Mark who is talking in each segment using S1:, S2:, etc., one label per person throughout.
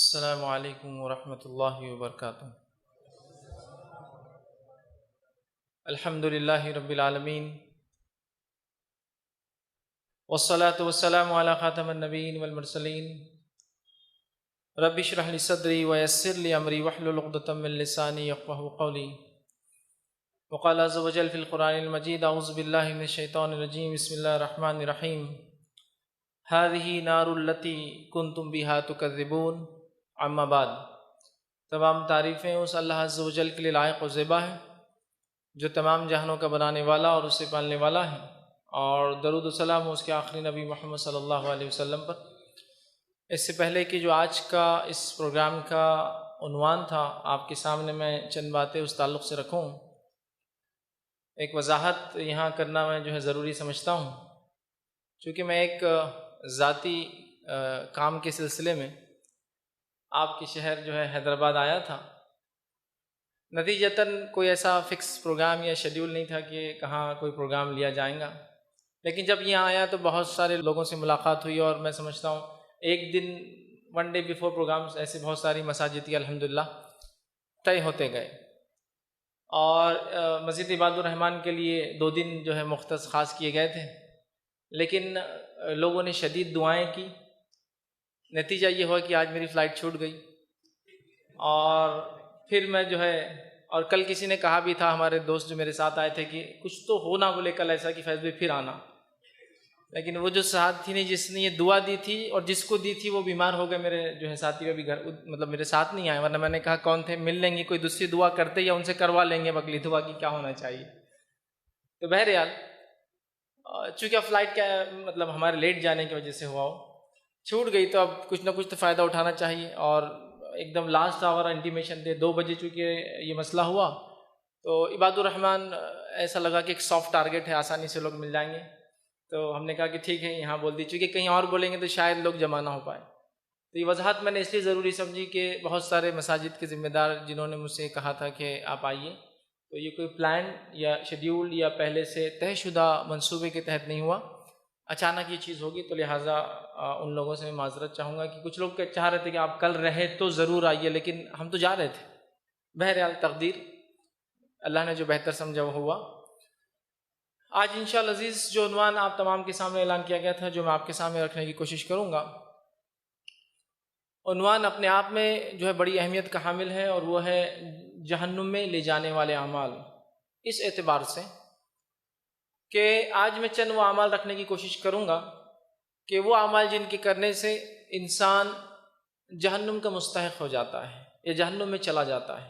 S1: السلام علیکم ورحمۃ اللہ وبرکاتہ۔ الحمد للہ رب العالمین والصلاة والسلام علی خاتم النبیین والمرسلین رب اشرح لی صدری ویسر لی امری واحلل عقدۃ من لسانی یفقہوا قولی۔ وقال عز وجل فی القرآن المجید اعوذ باللہ من الشیطان الرجیم بسم اللہ الرحمن الرحیم هذه نار التي كنتم بها تكذبون۔ اما بعد، تمام تعریفیں اس اللہ عز و جل کے لیے لائق و زیبا ہے جو تمام جہانوں کا بنانے والا اور اسے پالنے والا ہے، اور درود و سلام اس کے آخری نبی محمد صلی اللہ علیہ وسلم پر۔ اس سے پہلے کہ جو آج کا اس پروگرام کا عنوان تھا آپ کے سامنے میں چند باتیں اس تعلق سے رکھوں، ایک وضاحت یہاں کرنا میں جو ہے ضروری سمجھتا ہوں، چونکہ میں ایک ذاتی کام کے سلسلے میں آپ کے شہر جو ہے حیدرآباد آیا تھا۔ نتیجتاً کوئی ایسا فکس پروگرام یا شیڈیول نہیں تھا کہ کہاں کوئی پروگرام لیا جائے گا، لیکن جب یہاں آیا تو بہت سارے لوگوں سے ملاقات ہوئی، اور میں سمجھتا ہوں ایک دن ون ڈے بیفور پروگرامز ایسے بہت ساری مساجد کی الحمدللہ طے ہوتے گئے، اور مسجد عباد الرحمن کے لیے 2 دن جو ہے مختص خاص کیے گئے تھے، لیکن لوگوں نے شدید دعائیں کی۔ نتیجہ یہ ہوا کہ آج میری فلائٹ چھوٹ گئی، اور پھر میں جو ہے، اور کل کسی نے کہا بھی تھا، ہمارے دوست جو میرے ساتھ آئے تھے، کہ کچھ تو ہونا بولے کل ایسا کہ فیض بھائی پھر آنا، لیکن وہ جو ساتھی نے جس نے یہ دعا دی تھی اور جس کو دی تھی وہ بیمار ہو گئے۔ میرے جو ہے ساتھی ابھی گھر مطلب میرے ساتھ نہیں آئے، ورنہ میں نے کہا کون تھے، مل لیں گے، کوئی دوسری دعا کرتے یا ان سے کروا لیں گے اگلی دعا کی کیا ہونا چاہیے۔ تو بہرحال چونکہ فلائٹ کا مطلب ہمارے لیٹ جانے کی وجہ سے ہوا ہو، چھوٹ گئی، تو اب کچھ نہ کچھ تو فائدہ اٹھانا چاہیے، اور ایک دم لاسٹ آور انٹیمیشن دے 2 بجے چونکہ یہ مسئلہ ہوا، تو عباد الرحمن ایسا لگا کہ ایک سافٹ ٹارگٹ ہے، آسانی سے لوگ مل جائیں گے، تو ہم نے کہا کہ ٹھیک ہے یہاں بول دی، چونکہ کہیں اور بولیں گے تو شاید لوگ جمع نہ ہو پائے۔ تو یہ وضاحت میں نے اس لیے ضروری سمجھی کہ بہت سارے مساجد کے ذمہ دار جنہوں نے مجھ سے کہا تھا کہ آپ آئیے، تو یہ کوئی پلان یا شیڈیول یا پہلے سے طے شدہ منصوبے کے تحت نہیں ہوا، اچانک یہ چیز ہوگی، تو لہٰذا ان لوگوں سے میں معذرت چاہوں گا کہ کچھ لوگ چاہ رہے تھے کہ آپ کل رہے تو ضرور آئیے، لیکن ہم تو جا رہے تھے۔ بہرحال تقدیر، اللہ نے جو بہتر سمجھا وہ ہوا۔ آج انشاءاللہ عزیز جو عنوان آپ تمام کے سامنے اعلان کیا گیا تھا، جو میں آپ کے سامنے رکھنے کی کوشش کروں گا، عنوان اپنے آپ میں جو ہے بڑی اہمیت کا حامل ہے، اور وہ ہے جہنم میں لے جانے والے اعمال۔ اس اعتبار سے کہ آج میں چند وہ اعمال رکھنے کی کوشش کروں گا کہ وہ اعمال جن کے کرنے سے انسان جہنم کا مستحق ہو جاتا ہے یا جہنم میں چلا جاتا ہے،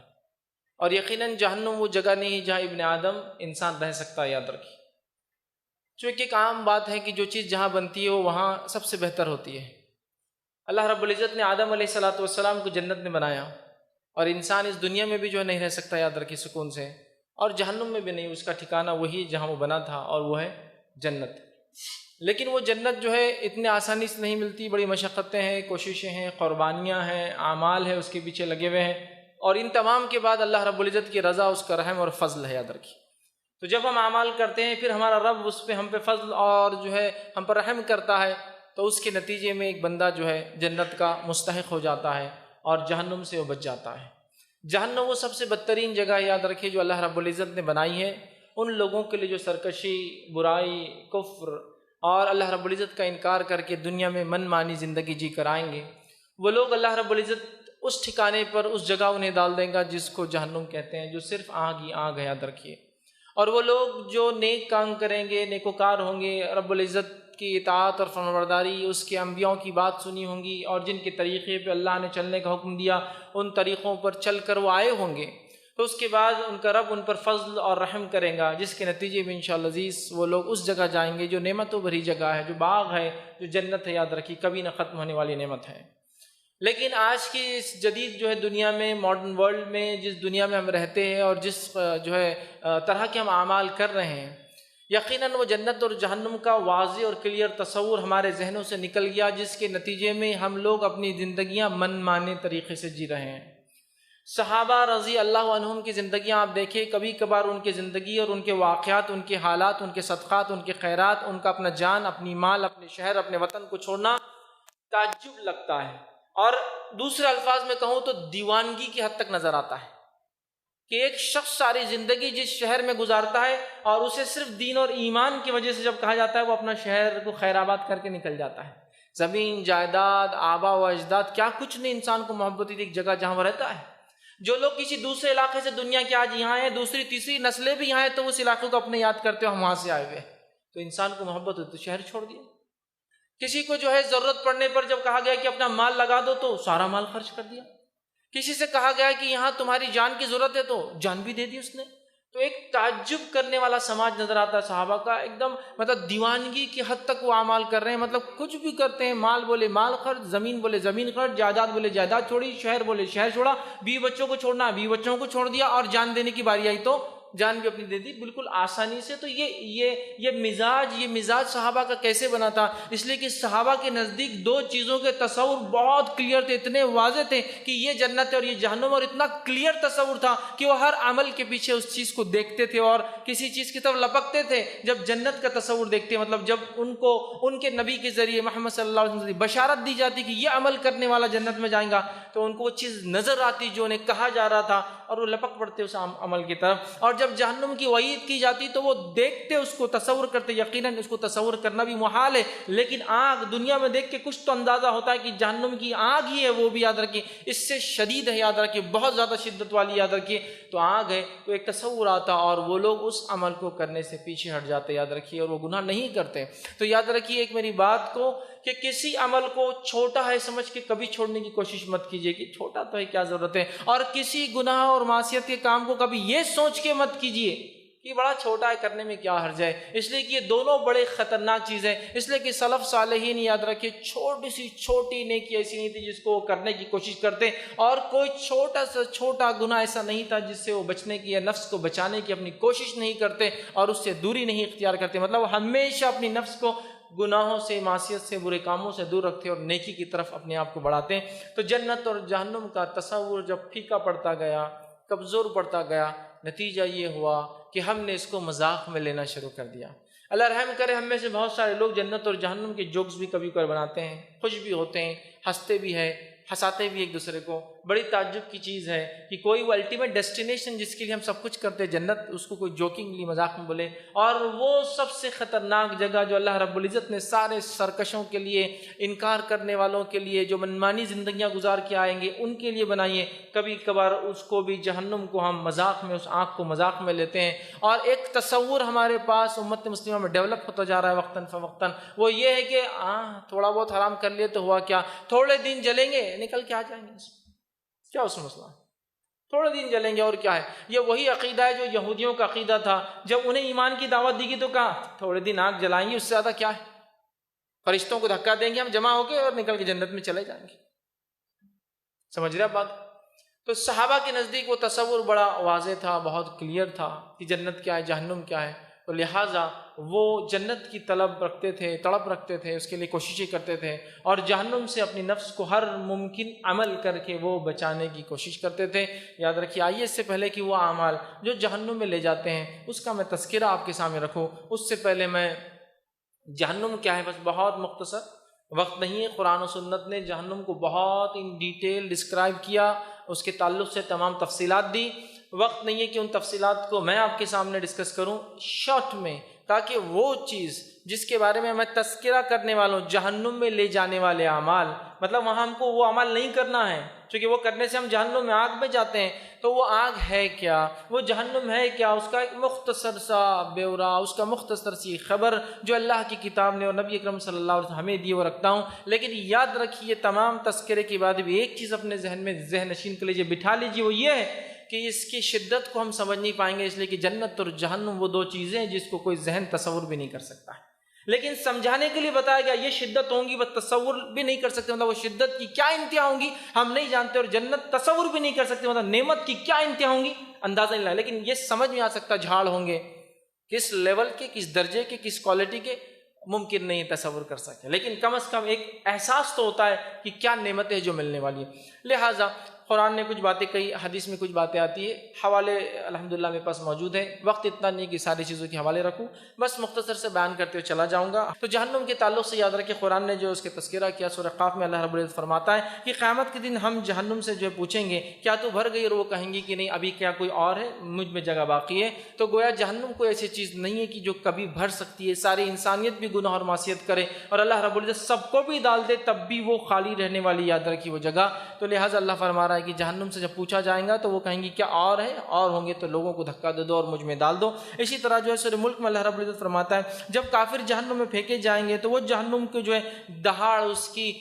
S1: اور یقیناً جہنم وہ جگہ نہیں ہے جہاں ابن آدم انسان رہ سکتا ہے، یاد رکھیے، چونکہ ایک عام بات ہے کہ جو چیز جہاں بنتی ہے وہ وہاں سب سے بہتر ہوتی ہے۔ اللہ رب العزت نے آدم علیہ السلام کو جنت میں بنایا، اور انسان اس دنیا میں بھی جو ہے نہیں رہ سکتا، یاد رکھیے، سکون سے، اور جہنم میں بھی نہیں، اس کا ٹھکانہ وہی جہاں وہ بنا تھا، اور وہ ہے جنت۔ لیکن وہ جنت جو ہے اتنے آسانی سے نہیں ملتی، بڑی مشقتیں ہیں، کوششیں ہیں، قربانیاں ہیں، اعمال ہے اس کے پیچھے لگے ہوئے ہیں، اور ان تمام کے بعد اللہ رب العزت کی رضا، اس کا رحم اور فضل ہے، یاد رکھیے۔ تو جب ہم اعمال کرتے ہیں، پھر ہمارا رب اس پہ ہم پہ فضل اور جو ہے ہم پر رحم کرتا ہے، تو اس کے نتیجے میں ایک بندہ جو ہے جنت کا مستحق ہو جاتا ہے، اور جہنم سے وہ بچ جاتا ہے۔ جہنم وہ سب سے بدترین جگہ ہے، یاد رکھیے، جو اللہ رب العزت نے بنائی ہے ان لوگوں کے لیے جو سرکشی، برائی، کفر اور اللہ رب العزت کا انکار کر کے دنیا میں من مانی زندگی جی کر آئیں گے۔ وہ لوگ اللہ رب العزت اس ٹھکانے پر، اس جگہ انہیں ڈال دیں گا جس کو جہنم کہتے ہیں، جو صرف آگ ہی آگ ہے، یاد رکھیے۔ اور وہ لوگ جو نیک کام کریں گے، نیکوکار ہوں گے، رب العزت کی اطاعت اور فرمانبرداری، اس کے انبیاء کی بات سنی ہوں گی، اور جن کے طریقے پہ اللہ نے چلنے کا حکم دیا ان طریقوں پر چل کر وہ آئے ہوں گے، تو اس کے بعد ان کا رب ان پر فضل اور رحم کرے گا، جس کے نتیجے میں انشاءاللہ عزیز وہ لوگ اس جگہ جائیں گے جو نعمتوں بھری جگہ ہے، جو باغ ہے، جو جنت ہے، یاد رکھیے، کبھی نہ ختم ہونے والی نعمت ہے۔ لیکن آج کی اس جدید جو ہے دنیا میں، ماڈرن ورلڈ میں، جس دنیا میں ہم رہتے ہیں اور جس جو ہے طرح کے ہم اعمال کر رہے ہیں، یقیناً وہ جنت اور جہنم کا واضح اور کلیئر تصور ہمارے ذہنوں سے نکل گیا، جس کے نتیجے میں ہم لوگ اپنی زندگیاں من مانے طریقے سے جی رہے ہیں۔ صحابہ رضی اللہ عنہم کی زندگیاں آپ دیکھیں، کبھی کبھار ان کی زندگی اور ان کے واقعات، ان کے حالات، ان کے صدقات، ان کے خیرات، ان کا اپنا جان، اپنی مال، اپنے شہر، اپنے وطن کو چھوڑنا تعجب لگتا ہے، اور دوسرے الفاظ میں کہوں تو دیوانگی کی حد تک نظر آتا ہے کہ ایک شخص ساری زندگی جس شہر میں گزارتا ہے اور اسے صرف دین اور ایمان کی وجہ سے جب کہا جاتا ہے وہ اپنا شہر کو خیر آباد کر کے نکل جاتا ہے. زمین جائیداد آبا و اجداد کیا کچھ نہیں انسان کو محبت دی ایک جگہ جہاں وہ رہتا ہے. جو لوگ کسی دوسرے علاقے سے دنیا کے آج یہاں ہیں, دوسری تیسری نسلیں بھی یہاں ہیں, تو اس علاقے کو اپنے یاد کرتے ہو ہم وہاں سے آئے ہوئے, تو انسان کو محبت ہوتی تو شہر چھوڑ دیا. کسی کو جو ہے ضرورت پڑنے پر جب کہا گیا کہ اپنا مال لگا دو تو سارا مال خرچ کر دیا. کسی سے کہا گیا کہ یہاں تمہاری جان کی ضرورت ہے تو جان بھی دے دی اس نے. تو ایک تعجب کرنے والا سماج نظر آتا ہے صحابہ کا, ایک دم مطلب دیوانگی کی حد تک وہ اعمال کر رہے ہیں, مطلب کچھ بھی کرتے ہیں. مال بولے مال خرچ, زمین بولے زمین خرچ, جائیداد بولے جائیداد چھوڑی, شہر بولے شہر چھوڑا, بیوی بچوں کو چھوڑنا بیوی بچوں کو چھوڑ دیا, اور جان دینے کی باری آئی تو جان بھی اپنی دے دی بالکل آسانی سے. تو یہ مزاج صحابہ کا کیسے بنا تھا؟ اس لیے کہ صحابہ کے نزدیک دو چیزوں کے تصور بہت کلیئر تھے, اتنے واضح تھے کہ یہ جنت ہے اور یہ جہنم, اور اتنا کلیئر تصور تھا کہ وہ ہر عمل کے پیچھے اس چیز کو دیکھتے تھے اور کسی چیز کی طرف لپکتے تھے. جب جنت کا تصور دیکھتے, مطلب جب ان کو ان کے نبی کے ذریعے محمد صلی اللہ علیہ وسلم سے بشارت دی جاتی کہ یہ عمل کرنے والا جنت میں جائیں گا, تو ان کو وہ چیز نظر آتی جو انہیں کہا جا رہا تھا, اور وہ لپک پڑتے اس عمل کی طرف. اور جب جہنم کی وعید کی جاتی تو وہ دیکھتے, اس کو تصور کرتے. یقیناً اس کو تصور کرنا بھی محال ہے, لیکن آگ دنیا میں دیکھ کے کچھ تو اندازہ ہوتا ہے کہ جہنم کی آگ ہی ہے, وہ بھی یاد رکھیے اس سے شدید ہے, یاد رکھیے بہت زیادہ شدت والی, یاد رکھیے. تو آگ ہے تو ایک تصور آتا, اور وہ لوگ اس عمل کو کرنے سے پیچھے ہٹ جاتے, یاد رکھیے, اور وہ گناہ نہیں کرتے. تو یاد رکھیے ایک میری بات کو کہ کسی عمل کو چھوٹا ہے سمجھ کے کبھی چھوڑنے کی کوشش مت کیجیے کہ چھوٹا تو ہے کیا ضرورت ہے, اور کسی گناہ اور معصیت کے کام کو کبھی یہ سوچ کے مت کیجیے کہ بڑا چھوٹا ہے, کرنے میں کیا حرج ہے. اس لیے کہ یہ دونوں بڑے خطرناک چیزیں. اس لیے کہ سلف صالحین یاد رکھیے چھوٹی سی چھوٹی نیکی ایسی نہیں تھی جس کو وہ کرنے کی کوشش کرتے, اور کوئی چھوٹا سا چھوٹا گناہ ایسا نہیں تھا جس سے وہ بچنے کی یا نفس کو بچانے کی اپنی کوشش نہیں کرتے اور اس سے دوری نہیں اختیار کرتے. مطلب وہ ہمیشہ اپنی نفس کو گناہوں سے, معصیت سے, برے کاموں سے دور رکھتے اور نیکی کی طرف اپنے آپ کو بڑھاتے. تو جنت اور جہنم کا تصور جب پھیکا پڑتا گیا, کمزور پڑتا گیا, نتیجہ یہ ہوا کہ ہم نے اس کو مذاق میں لینا شروع کر دیا. اللہ رحم کرے, ہم میں سے بہت سارے لوگ جنت اور جہنم کے جوکس بھی کبھی کبھی بناتے ہیں, خوش بھی ہوتے ہیں, ہنستے بھی ہیں, ہنساتے بھی ایک دوسرے کو. بڑی تعجب کی چیز ہے کہ کوئی وہ الٹیمیٹ ڈیسٹینیشن جس کے لیے ہم سب کچھ کرتے ہیں جنت, اس کو کوئی جوکنگلی مذاق میں بولے. اور وہ سب سے خطرناک جگہ جو اللہ رب العزت نے سارے سرکشوں کے لیے, انکار کرنے والوں کے لیے, جو منمانی زندگیاں گزار کے آئیں گے ان کے لیے بنائی ہے, کبھی کبھار اس کو بھی جہنم کو ہم مذاق میں, اس آنکھ کو مذاق میں لیتے ہیں. اور ایک تصور ہمارے پاس امت مسلمہ میں ڈیولپ ہوتا جا رہا ہے وقتاً فوقتاً, وہ یہ ہے کہ تھوڑا بہت حرام کر لیے تو ہوا کیا, تھوڑے دن جلیں گے نکل کے آ جائیں گے, کیا اس مسئلہ, تھوڑے دن جلیں گے اور کیا ہے. یہ وہی عقیدہ ہے جو یہودیوں کا عقیدہ تھا, جب انہیں ایمان کی دعوت دی گئی تو کہا تھوڑے دن آگ جلائیں گے, اس سے زیادہ کیا ہے, فرشتوں کو دھکا دیں گے ہم جمع ہو کے اور نکل کے جنت میں چلے جائیں گے. سمجھ رہے بات؟ تو صحابہ کے نزدیک وہ تصور بڑا واضح تھا, بہت کلیئر تھا کہ جنت کیا ہے, جہنم کیا ہے. تو لہٰذا وہ جنت کی طلب رکھتے تھے, تڑپ رکھتے تھے, اس کے لیے کوششیں کرتے تھے, اور جہنم سے اپنی نفس کو ہر ممکن عمل کر کے وہ بچانے کی کوشش کرتے تھے. یاد رکھیے, آئیے اس سے پہلے کہ وہ اعمال جو جہنم میں لے جاتے ہیں اس کا میں تذکرہ آپ کے سامنے رکھوں, اس سے پہلے میں جہنم کیا ہے, بس بہت مختصر, وقت نہیں ہے. قرآن و سنت نے جہنم کو بہت ان ڈیٹیل ڈسکرائب کیا, اس کے تعلق سے تمام تفصیلات دی. وقت نہیں ہے کہ ان تفصیلات کو میں آپ کے سامنے ڈسکس کروں شارٹ میں, تاکہ وہ چیز جس کے بارے میں تذکرہ کرنے والا ہوں, جہنم میں لے جانے والے اعمال, مطلب وہاں ہم کو وہ عمل نہیں کرنا ہے چونکہ وہ کرنے سے ہم جہنم میں, آگ میں جاتے ہیں. تو وہ آگ ہے کیا, وہ جہنم ہے کیا, اس کا ایک مختصر سا بیورا, اس کا مختصر سی خبر جو اللہ کی کتاب نے اور نبی اکرم صلی اللہ علیہ وسلم ہمیں دی وہ رکھتا ہوں. لیکن یاد رکھیے تمام تذکرے کے بعد بھی ایک چیز اپنے ذہن میں ذہن نشین کر لیجیے, بٹھا لیجیے, وہ یہ ہے کہ اس کی شدت کو ہم سمجھ نہیں پائیں گے, اس لیے کہ جنت اور جہنم وہ دو چیزیں ہیں جس کو کوئی ذہن تصور بھی نہیں کر سکتا ہے. لیکن سمجھانے کے لیے بتایا گیا یہ شدت ہوں گی, بس تصور بھی نہیں کر سکتے, مطلب وہ شدت کی کیا انتہا ہوں گی ہم نہیں جانتے, اور جنت تصور بھی نہیں کر سکتے, مطلب نعمت کی کیا انتہا ہوں گی اندازہ نہیں لگا. لیکن یہ سمجھ میں آ سکتا جھاڑ ہوں گے, کس لیول کے, کس درجے کے, کس کوالٹی کے, ممکن نہیں تصور کر سکتے, لیکن کم از کم ایک احساس تو ہوتا ہے کہ کیا نعمت ہے جو ملنے والی ہے. لہٰذا قرآن نے کچھ باتیں کہی، حدیث میں کچھ باتیں آتی ہے، حوالے الحمدللہ میرے پاس موجود ہے، وقت اتنا نہیں کہ ساری چیزوں کے حوالے رکھوں، بس مختصر سے بیان کرتے ہوئے چلا جاؤں گا۔ تو جہنم کے تعلق سے یاد رکھیں قرآن نے جو اس کے تذکرہ کیا، سورہ قاف میں اللہ رب العزت فرماتا ہے کہ قیامت کے دن ہم جہنم سے جو پوچھیں گے کیا تو بھر گئی، اور وہ کہیں گی کہ نہیں ابھی کیا کوئی اور ہے، مجھ میں جگہ باقی ہے۔ تو گویا جہنم کوئی ایسی چیز نہیں ہے کہ جو کبھی بھر سکتی ہے، ساری انسانیت بھی گناہ اور معصیت کرے اور اللہ رب العزت سب کو بھی ڈال دے تب بھی وہ خالی رہنے والی یاد رکھی وہ جگہ۔ تو لہٰذا اللہ فرما رہا ہے کہ جہنم سے جب پوچھا جائے گا تو وہ کہیں گی کیا اور ہے، اور ہوں گے تو لوگوں کو دھکا دے دو اور مجھ میں ڈال دو۔ اسی طرح جو ہے سورہ ملک میں اللہ رب العزت فرماتا ہے جب کافر جہنم میں پھینکے جائیں گے تو وہ جہنم کے جو ہے دہاڑ، اس کی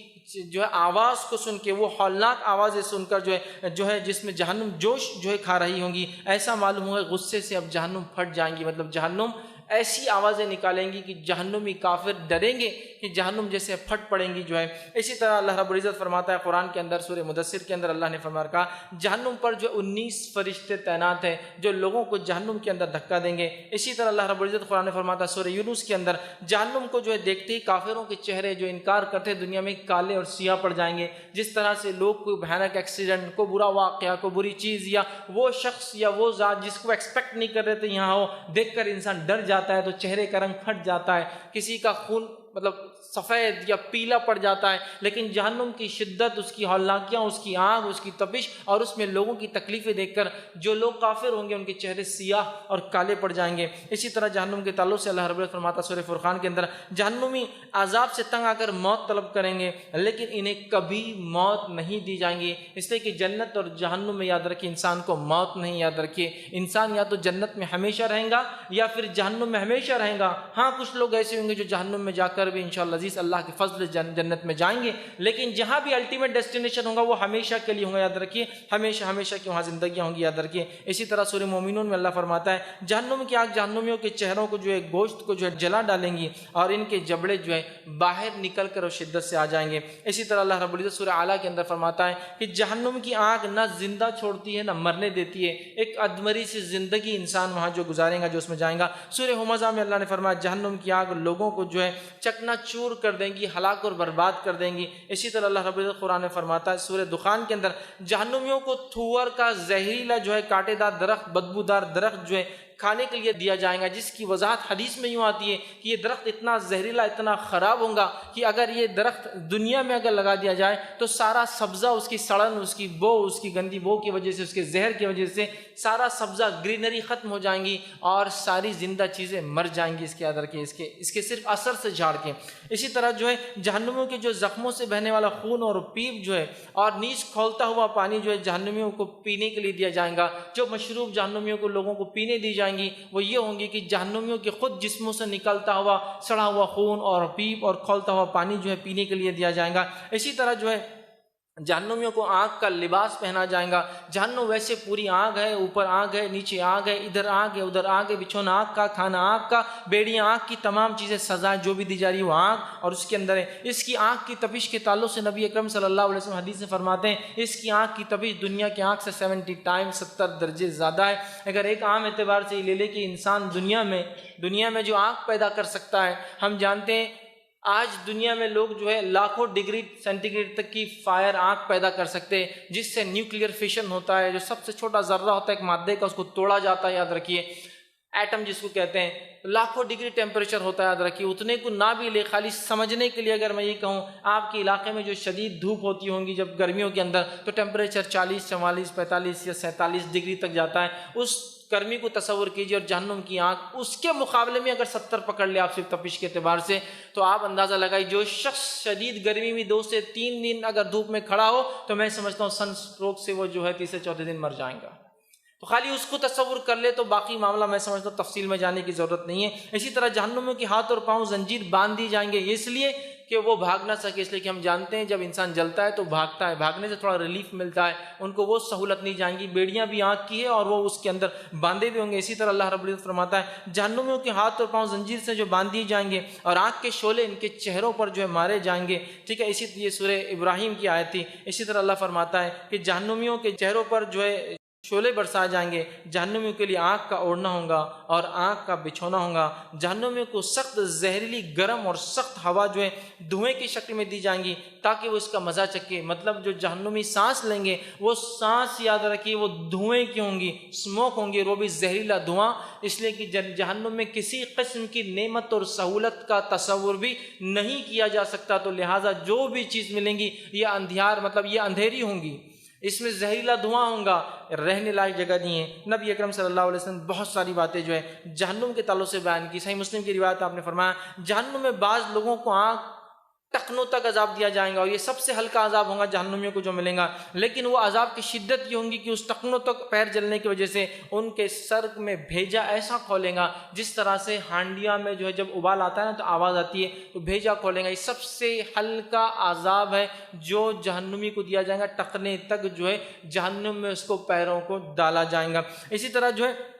S1: جو ہے آواز کو سن کے، وہ ہولناک آوازیں سن کر جو ہے جس میں جہنم جوش جو ہے کھا رہی ہوں گی، ایسا معلوم ہوگا غصے سے اب جہنم پھٹ جائیں گی، مطلب جہنم ایسی آوازیں نکالیں گی کہ جہنمی کافر ڈریں گے کہ جہنم جیسے پھٹ پڑیں گی جو ہے۔ اسی طرح اللہ رب العزت فرماتا ہے قرآن کے اندر سورہ مدثر کے اندر اللہ نے فرمایا کہا جہنم پر جو 19 فرشتے تعینات ہیں جو لوگوں کو جہنم کے اندر دھکا دیں گے۔ اسی طرح اللہ رب العزت قرآن نے فرماتا ہے سورہ یونس کے اندر جہنم کو جو ہے دیکھتے ہی کافروں کے چہرے جو انکار کرتے دنیا میں کالے اور سیاہ پڑ جائیں گے، جس طرح سے لوگ کوئی بھیانک ایکسیڈنٹ، کو برا واقعہ، کو بری چیز یا وہ شخص یا وہ ذات جس کو ایکسپیکٹ نہیں کر رہے تھے یہاں ہو، دیکھ کر انسان ڈر جاتا ہے تو چہرے کا رنگ پھٹ جاتا ہے، کسی کا خون مطلب سفید یا پیلا پڑ جاتا ہے۔ لیکن جہنم کی شدت، اس کی ہولناکیاں، اس کی آگ، اس کی تپش اور اس میں لوگوں کی تکلیفیں دیکھ کر جو لوگ کافر ہوں گے ان کے چہرے سیاہ اور کالے پڑ جائیں گے۔ اسی طرح جہنم کے تعلق سے اللہ رب العزت فرماتا سورہ فرقان کے اندر جہنمی عذاب سے تنگ آ کر موت طلب کریں گے لیکن انہیں کبھی موت نہیں دی جائیں گی، اس لیے کہ جنت اور جہنم میں یاد رکھیے انسان کو موت نہیں، یاد رکھیے انسان یا تو جنت میں ہمیشہ رہیں گا یا پھر جہنم میں ہمیشہ رہیں گا۔ ہاں کچھ لوگ ایسے ہوں گے جو جہنم میں جا کر بھی انشاءاللہ عزیز اللہ کے فضل جنت میں جائیں گے، لیکن جہاں بھی الٹیمیٹ ڈیسٹینیشن ہوگا وہ ہمیشہ کے لیے ہوگا، یاد رکھیے ہمیشہ ہمیشہ کی وہاں زندگیاں ہوں گی، یاد رکھیے۔ اسی طرح سورہ مومنون میں اللہ فرماتا ہے جہنم کی آگ جہنمیوں کے چہروں کو جو ہے گوشت کو جو ہے جلا ڈالیں گی اور ان کے جبڑے جو ہے باہر نکل کر اور شدت سے آ جائیں گے۔ اسی طرح اللہ رب العزت سورہ اعلیٰ کے اندر فرماتا ہے کہ جہنم کی آگ نہ زندہ چھوڑتی ہے نہ مرنے دیتی ہے، ایک ادمری سی زندگی انسان وہاں جو گزارے گا، جو اس میں جائیں گا۔ سورہ ہمزہ میں اللہ نے فرمایا جہنم کی آگ لوگوں کو جو ہے چکنا چور کر دیں گی، ہلاک اور برباد کر دیں گی۔ اسی طرح اللہ رب العزت قرآن میں فرماتا ہے سورہ دخان کے اندر جہنمیوں کو تھور کا زہریلا جو ہے کانٹے دار درخت، بدبودار درخت جو ہے کھانے کے لیے دیا جائے گا، جس کی وضاحت حدیث میں یوں آتی ہے کہ یہ درخت اتنا زہریلا، اتنا خراب ہوگا کہ اگر یہ درخت دنیا میں اگر لگا دیا جائے تو سارا سبزہ، اس کی سڑن، اس کی بو، اس کی گندی بو کی وجہ سے، اس کے زہر کی وجہ سے سارا سبزہ، گرینری ختم ہو جائیں گی اور ساری زندہ چیزیں مر جائیں گی، اس کے اندر کے اس کے صرف اثر سے جھاڑ کے۔ اسی طرح جو ہے جہنمیوں کے جو زخموں سے بہنے والا خون اور پیپ جو ہے اور نیچ کھولتا ہوا پانی جو ہے جہنمیوں کو پینے کے لیے دیا جائے گا۔ جو مشروب جہنمیوں کو لوگوں کو پینے دی جائیں گی وہ یہ ہوں گی کہ جہنمیوں کے خود جسموں سے نکلتا ہوا سڑا ہوا خون اور پیپ اور کھولتا ہوا پانی جو ہے پینے کے لیے دیا جائے گا۔ اسی طرح جو ہے جہنمیوں کو آگ کا لباس پہنا جائے گا۔ جہنم ویسے پوری آگ ہے، اوپر آگ ہے، نیچے آگ ہے، ادھر آگ ہے، ادھر آگ ہے، بچھونا آگ کا، کھانا آگ کا، بیڑیاں آگ کی، تمام چیزیں سزا جو بھی دی جا رہی ہے وہ آگ اور اس کے اندر ہے۔ اس کی آگ کی تپش کے تعلق سے نبی اکرم صلی اللہ علیہ وسلم حدیث میں فرماتے ہیں اس کی آگ کی تپش دنیا کی آگ سے 70 ٹائم 70 درجے زیادہ ہے۔ اگر ایک عام اعتبار سے لے لے کہ انسان دنیا میں جو آگ پیدا کر سکتا ہے، ہم جانتے ہیں آج دنیا میں لوگ جو ہے لاکھوں ڈگری سینٹی گریڈ تک کی فائر آگ پیدا کر سکتے ہیں، جس سے نیوکلیئر فیشن ہوتا ہے، جو سب سے چھوٹا ذرہ ہوتا ہے ایک مادے کا، اس کو توڑا جاتا ہے، یاد رکھیے ایٹم جس کو کہتے ہیں، لاکھوں ڈگری ٹیمپریچر ہوتا ہے، یاد رکھیے۔ اتنے کو نہ بھی لے، خالی سمجھنے کے لیے اگر میں یہ کہوں آپ کے علاقے میں جو شدید دھوپ ہوتی ہوں گی جب گرمیوں کے اندر تو ٹیمپریچر 40 44 45 یا 47 ڈگری تک جاتا ہے، اس گرمی کو تصور کیجئے اور جہنم کی آگ اس کے مقابلے میں اگر 70 پکڑ لے آپ صرف تپش کے اعتبار سے تو آپ اندازہ لگائیے جو شخص شدید گرمی میں 2 سے 3 دن اگر دھوپ میں کھڑا ہو تو میں سمجھتا ہوں سن اسٹروک سے وہ جو ہے تیسرے چوتھے دن مر جائیں گا۔ تو خالی اس کو تصور کر لے تو باقی معاملہ میں سمجھتا ہوں تفصیل میں جانے کی ضرورت نہیں ہے۔ اسی طرح جہنمیوں کے ہاتھ اور پاؤں زنجیر باندھ دی جائیں گے اس لیے کہ وہ بھاگ نہ سکے، اس لیے کہ ہم جانتے ہیں جب انسان جلتا ہے تو بھاگتا ہے، بھاگنے سے تھوڑا ریلیف ملتا ہے، ان کو وہ سہولت نہیں جائیں گی۔ بیڑیاں بھی آگ کی ہے اور وہ اس کے اندر باندھے بھی ہوں گے۔ اسی طرح اللہ رب العزت فرماتا ہے جہنمیوں کے ہاتھ اور پاؤں زنجیر سے جو باندھ دیے جائیں گے اور آگ کے شعلے ان کے چہروں پر جو ہے مارے جائیں گے، ٹھیک ہے۔ اسی یہ سورہ ابراہیم کی آیت تھی۔ اسی طرح اللہ فرماتا ہے کہ جہنمیوں کے چہروں پر جو ہے شعلے برسائے جائیں گے، جہنمیوں کے لیے آگ کا اوڑھنا ہوگا اور آگ کا بچھونا ہوگا، جہنمیوں کو سخت زہریلی گرم اور سخت ہوا جو ہے دھوئیں کی شکل میں دی جائیں گی تاکہ وہ اس کا مزہ چکے۔ مطلب جو جہنمی سانس لیں گے وہ سانس یاد رکھیے وہ دھوئیں کی ہوں گی، اسموک ہوں گی، وہ بھی زہریلا دھواں، اس لیے کہ جہنم میں کسی قسم کی نعمت اور سہولت کا تصور بھی نہیں کیا جا سکتا، تو لہٰذا جو بھی چیز ملیں گی یہ اندھیار مطلب یہ اندھیری ہوں گی، اس میں زہریلا دھواں ہوگا، رہنے لائق جگہ نہیں ہے۔ نبی اکرم صلی اللہ علیہ وسلم بہت ساری باتیں جو ہے جہنم کے تعلق سے بیان کی۔ صحیح مسلم کی روایت آپ نے فرمایا جہنم میں بعض لوگوں کو آنکھ ٹخنوں تک عذاب دیا جائے گا، اور یہ سب سے ہلکا عذاب ہوگا جہنمیوں کو جو ملے گا، لیکن وہ عذاب کی شدت یہ ہوں گی کہ اس ٹخنوں تک پیر جلنے کی وجہ سے ان کے سر میں بھیجا ایسا کھولیں گا جس طرح سے ہانڈیا میں جو ہے جب ابال آتا ہے نا تو آواز آتی ہے، تو بھیجا کھولیں گا۔ یہ سب سے ہلکا عذاب ہے جو جہنمی کو دیا جائے گا، ٹخنے تک جو ہے جہنم میں اس کو پیروں کو ڈالا جائے گا۔ اسی طرح جو ہے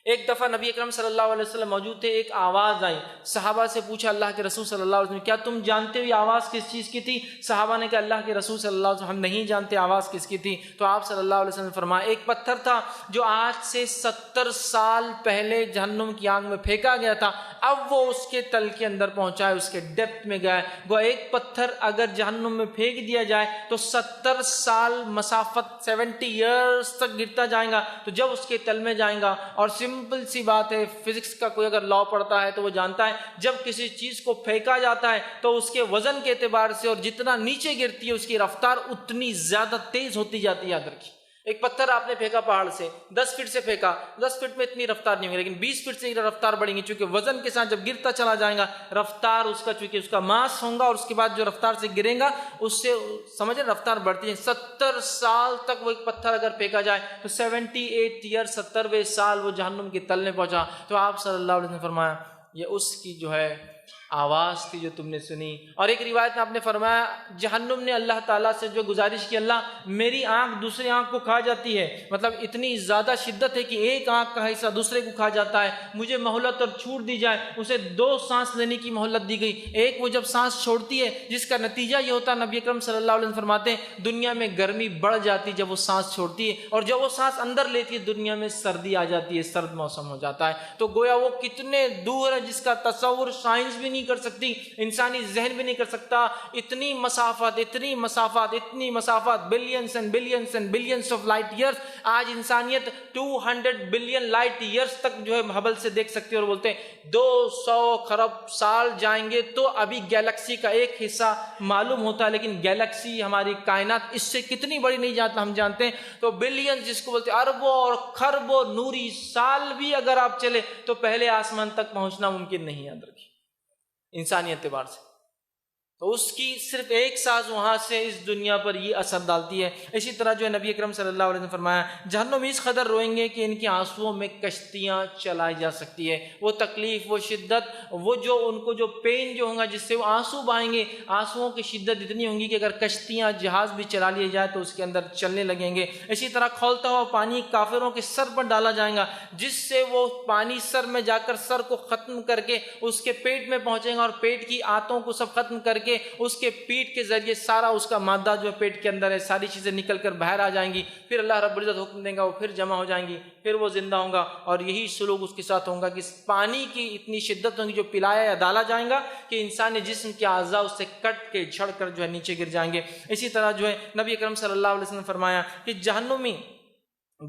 S1: ایک دفعہ نبی اکرم صلی اللہ علیہ وسلم موجود تھے، ایک آواز آئی، صحابہ سے پوچھا اللہ کے رسول صلی اللہ علیہ وسلم کیا تم جانتے ہو یہ آواز کس چیز کی تھی؟ صحابہ نے کہا اللہ کے رسول صلی اللہ علیہ وسلم ہم نہیں جانتے آواز کس کی تھی۔ تو آپ صلی اللہ علیہ وسلم نے فرمایا ایک پتھر تھا جو آج سے 70 سال پہلے جہنم کی آگ میں پھینکا گیا تھا، اب وہ اس کے تل کے اندر پہنچا ہے، اس کے ڈیپتھ میں گیا ہے۔ وہ ایک پتھر اگر جہنم میں پھینک دیا جائے تو 70 سال مسافت 70 ایئرز تک گرتا جائے گا، تو جب اس کے تل میں جائے گا، اور سمپل سی بات ہے، فزکس کا کوئی اگر لا پڑھتا ہے تو وہ جانتا ہے جب کسی چیز کو پھینکا جاتا ہے تو اس کے وزن کے اعتبار سے اور جتنا نیچے گرتی ہے اس کی رفتار اتنی زیادہ تیز ہوتی جاتی ہے۔ یاد رکھیے ایک پتھر آپ نے پھینکا پہاڑ سے 10 فٹ سے پھینکا، 10 فٹ میں اتنی رفتار نہیں ہوگی، لیکن 20 فٹ سے رفتار بڑھیں گی، چونکہ وزن کے ساتھ جب گرتا چلا جائے گا رفتار اس کا چونکہ اس کا ماس ہوگا، اور اس کے بعد جو رفتار سے گرے گا اس سے سمجھے رفتار بڑھتی ہے۔ 70 سال تک وہ ایک پتھر اگر پھینکا جائے تو 78 ایئر 70ویں سال وہ جہنم کے تل میں پہنچا۔ تو آپ صلی اللہ علیہ وسلم نے فرمایا یہ اس کی جو ہے آواز تھی جو تم نے سنی۔ اور ایک روایت میں آپ نے فرمایا جہنم نے اللہ تعالیٰ سے جو گزارش کی اللہ میری آنکھ دوسری آنکھ کو کھا جاتی ہے، مطلب اتنی زیادہ شدت ہے کہ ایک آنکھ کا حصہ دوسرے کو کھا جاتا ہے، مجھے مہلت اور چھوٹ دی جائے۔ اسے 2 سانس لینے کی مہلت دی گئی، ایک وہ جب سانس چھوڑتی ہے جس کا نتیجہ یہ ہوتا ہے نبی اکرم صلی اللہ علیہ وسلم فرماتے ہیں دنیا میں گرمی بڑھ جاتی جب وہ سانس چھوڑتی ہے، اور جب وہ سانس اندر لیتی ہے دنیا میں سردی آ جاتی ہے، سرد موسم ہو جاتا ہے۔ تو گویا وہ کتنے دور ہے جس کا تصور سائنس بھی نہیں کر سکتی، انسانی ذہن بھی نہیں کر سکتا۔ اتنی مسافت billions and billions and billions of light years, آج انسانیت 200 بلین لائٹ ایئرز تک جو ہے ہبل سے دیکھ سکتی ہے، اور بولتے ہیں 200 خرب سال جائیں گے تو ابھی گیلیکسی کا ایک حصہ معلوم ہوتا ہے، لیکن گیلیکسی ہماری کائنات اس سے کتنی بڑی نہیں جاتا ہم جانتے ہیں۔ تو بلین جس کو بولتے ہیں اربوں اور خربوں نوری سال بھی اگر آپ چلے تو پہلے آسمان تک پہنچنا ممکن نہیں، یاد رکھیے انسانی اعتبار سے۔ تو اس کی صرف ایک سانس وہاں سے اس دنیا پر یہ اثر ڈالتی ہے۔ اسی طرح جو ہے نبی اکرم صلی اللہ علیہ وسلم نے فرمایا جہنم اس قدر روئیں گے کہ ان کی آنسوؤں میں کشتیاں چلائی جا سکتی ہے۔ وہ تکلیف، وہ شدت، وہ جو ان کو جو پین جو ہوگا جس سے وہ آنسو بہائیں گے، آنسوؤں کی شدت اتنی ہوں گی کہ اگر کشتیاں جہاز بھی چلا لیے جائے تو اس کے اندر چلنے لگیں گے۔ اسی طرح کھولتا ہوا پانی کافروں کے سر پر ڈالا جائے گا، جس سے وہ پانی سر میں جا کر سر کو ختم کر کے اس کے پیٹ میں پہنچے گا، اور پیٹ کی آنتوں کو سب ختم کر کے اس کے پیٹ کے ذریعے سارا اس کا مادہ جو پیٹ کے اندر ہے ساری چیزیں نکل کر باہر آ جائیں گی، پھر اللہ رب العزت حکم دیں گا وہ پھر جمع ہو جائیں گی، پھر وہ زندہ ہوں گا۔ اور یہی سلوک اس کے ساتھ ہوگا کہ پانی کی اتنی شدت ہوگی جو پلایا یا ڈالا جائے گا کہ انسانی جسم کے اعضاء اس سے کٹ کے جھڑ کر جو ہے نیچے گر جائیں گے۔ اسی طرح جو ہے نبی اکرم صلی اللہ علیہ وسلم نے فرمایا کہ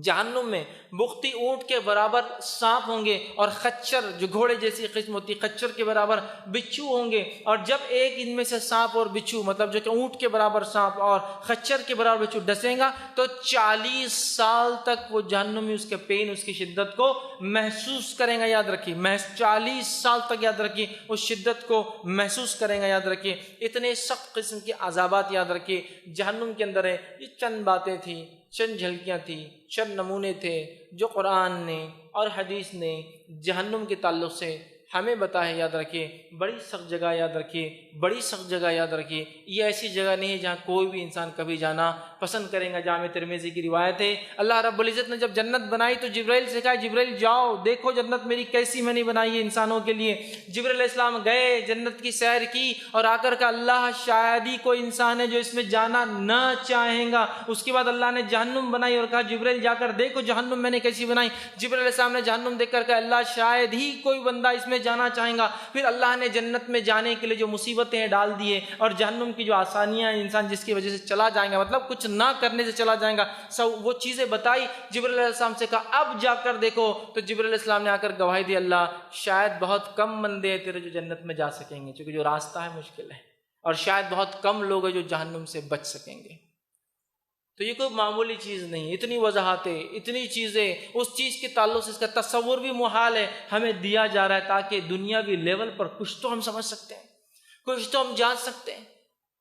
S1: جہنم میں بختی اونٹ کے برابر سانپ ہوں گے، اور خچر جو گھوڑے جیسی قسم ہوتی ہے خچر کے برابر بچھو ہوں گے، اور جب ایک ان میں سے سانپ اور بچھو مطلب جو کہ اونٹ کے برابر سانپ اور خچر کے برابر بچھو ڈسیں گا تو 40 سال تک وہ جہنم میں اس کے پین، اس کی شدت کو محسوس کریں گا۔ یاد رکھیے 40 سال تک یاد رکھیے اس شدت کو محسوس کریں گا۔ یاد رکھیے اتنے سخت قسم کے عذابات یاد رکھیے جہنم کے اندر ہے۔ یہ چند باتیں تھیں، چند جھلکیاں تھیں، چند نمونے تھے جو قرآن نے اور حدیث نے جہنم کے تعلق سے ہمیں بتا ہے، یاد رکھیے، بڑی سخت جگہ یاد رکھیے، بڑی سخت جگہ یاد رکھیے، یہ ایسی جگہ نہیں ہے جہاں کوئی بھی انسان کبھی جانا پسند کرے گا۔ جامع ترمذی کی روایت ہے، اللہ رب العزت نے جب جنت بنائی تو جبرائیل سے کہا، جبرائیل جاؤ دیکھو جنت میری کیسی میں نے بنائی ہے انسانوں کے لیے۔ جبرائیل علیہ السلام گئے، جنت کی سیر کی اور آ کر کہا، اللہ شاید ہی کوئی انسان ہے جو اس میں جانا نہ چاہیں گا۔ اس کے بعد اللہ نے جہنم بنائی اور کہا، جبرائیل جا کر دیکھو جہنم میں نے کیسی بنائی۔ جبرائیل علیہ السلام نے جہنم دیکھ کر کہا، اللہ شاید ہی کوئی بندہ اس میں جانا چاہیں گا۔ پھر اللہ نے جنت میں جانے کے لیے جو مصیبتیں ڈال دیے اور جہنم کی جو آسانیاں انسان جس کی وجہ سے چلا جائیں گا، مطلب کچھ نہ کرنے سے چلا جائیں گا، وہ چیزیں بتائی۔ جبرائیل علیہ السلام سے کہا، اب جا کر دیکھو۔ تو جبرائیل علیہ السلام نے آ کر گواہی دی، اللہ شاید بہت کم بندے ہیں تیرے جو جنت میں جا سکیں گے، چونکہ جو راستہ ہے مشکل ہے، اور شاید بہت کم لوگ ہیں جو جہنم سے بچ سکیں گے۔ تو یہ کوئی معمولی چیز نہیں، اتنی وضاحتیں، اتنی چیزیں، اس چیز کے تعلق سے اس کا تصور بھی محال ہے، ہمیں دیا جا رہا ہے تاکہ دنیاوی لیول پر کچھ تو ہم سمجھ سکتے ہیں، کچھ تو ہم جان سکتے ہیں،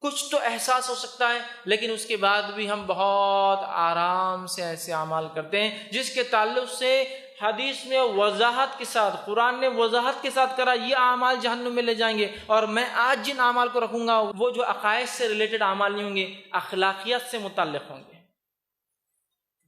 S1: کچھ تو احساس ہو سکتا ہے، لیکن اس کے بعد بھی ہم بہت آرام سے ایسے اعمال کرتے ہیں جس کے تعلق سے حدیث میں وضاحت کے ساتھ، قرآن نے وضاحت کے ساتھ کرا، یہ اعمال جہنم میں لے جائیں گے۔ اور میں آج جن اعمال کو رکھوں گا وہ جو عقائد سے ریلیٹڈ اعمال نہیں ہوں گے، اخلاقیات سے متعلق ہوں گے۔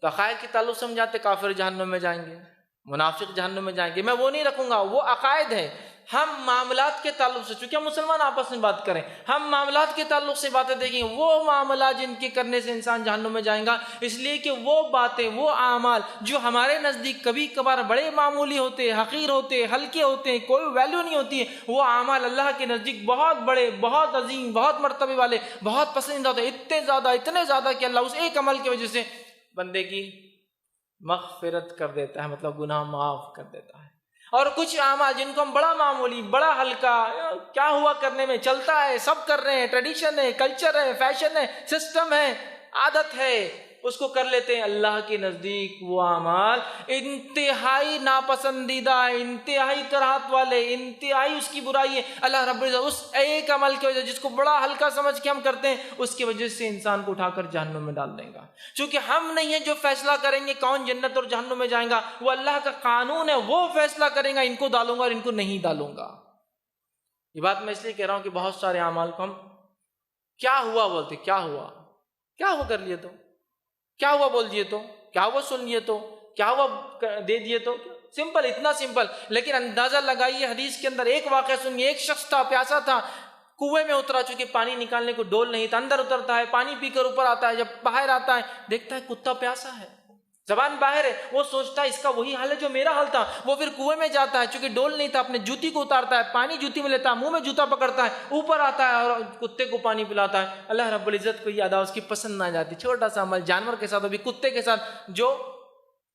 S1: تو عقائد کے تعلق سے ہم جاتے کافر جہنم میں جائیں گے، منافق جہنم میں جائیں گے، میں وہ نہیں رکھوں گا، وہ عقائد ہے۔ ہم معاملات کے تعلق سے، چونکہ ہم مسلمان آپس میں بات کریں، ہم معاملات کے تعلق سے باتیں دیکھیں، وہ معاملات جن کے کرنے سے انسان جہنم میں جائیں گا، اس لیے کہ وہ باتیں، وہ اعمال جو ہمارے نزدیک کبھی کبھار بڑے معمولی ہوتے، حقیر ہوتے، ہلکے ہوتے ہیں، کوئی ویلیو نہیں ہوتی ہے، وہ اعمال اللہ کے نزدیک بہت بڑے، بہت عظیم، بہت مرتبے والے، بہت پسندیدہ ہوتے ہیں، اتنے زیادہ کہ اللہ اس ایک عمل کی وجہ سے بندے کی مغفرت کر دیتا ہے، مطلب گناہ معاف کر دیتا ہے۔ اور کچھ اعمال جن کو ہم بڑا معمولی، بڑا ہلکا، کیا ہوا کرنے میں، چلتا ہے، سب کر رہے ہیں، ٹریڈیشن ہے، کلچر ہے، فیشن ہے، سسٹم ہے، عادت ہے، اس کو کر لیتے ہیں، اللہ کے نزدیک وہ اعمال انتہائی ناپسندیدہ ہے، انتہائی کراہت والے، انتہائی اس کی برائی ہے۔ اللہ رب العزت اس ایک عمل کی وجہ جس کو بڑا ہلکا سمجھ کے ہم کرتے ہیں، اس کی وجہ سے انسان کو اٹھا کر جہنم میں ڈال دیں گا۔ چونکہ ہم نہیں ہیں جو فیصلہ کریں گے کون جنت اور جہنم میں جائیں گا، وہ اللہ کا قانون ہے، وہ فیصلہ کریں گا، ان کو ڈالوں گا اور ان کو نہیں ڈالوں گا۔ یہ بات میں اس لیے کہہ رہا ہوں کہ بہت سارے اعمال کو ہم کیا ہوا بولتے، کیا ہوا کر لیے تو، کیا ہوا بول دیے تو، کیا ہوا سن لیے تو، کیا ہوا دے دیے تو، سمپل، اتنا سمپل۔ لیکن اندازہ لگائیے، حدیث کے اندر ایک واقعہ سنیے، ایک شخص تھا، پیاسا تھا، کنویں میں اترا، چونکہ پانی نکالنے کو ڈول نہیں تھا، اندر اترتا ہے، پانی پی کر اوپر آتا ہے، جب باہر آتا ہے دیکھتا ہے کتا پیاسا ہے، زبان باہر ہے، وہ سوچتا ہے اس کا وہی حال ہے جو میرا حال تھا۔ وہ پھر کنویں میں جاتا ہے، چونکہ ڈول نہیں تھا، اپنے جوتی کو اتارتا ہے، پانی جوتی میں لیتا ہے، منہ میں جوتا پکڑتا ہے، اوپر آتا ہے اور کتے کو پانی پلاتا ہے۔ اللہ رب العزت کو یہ ادا اس کی پسند نہ جاتی، چھوٹا سا عمل جانور کے ساتھ، ابھی کتے کے ساتھ جو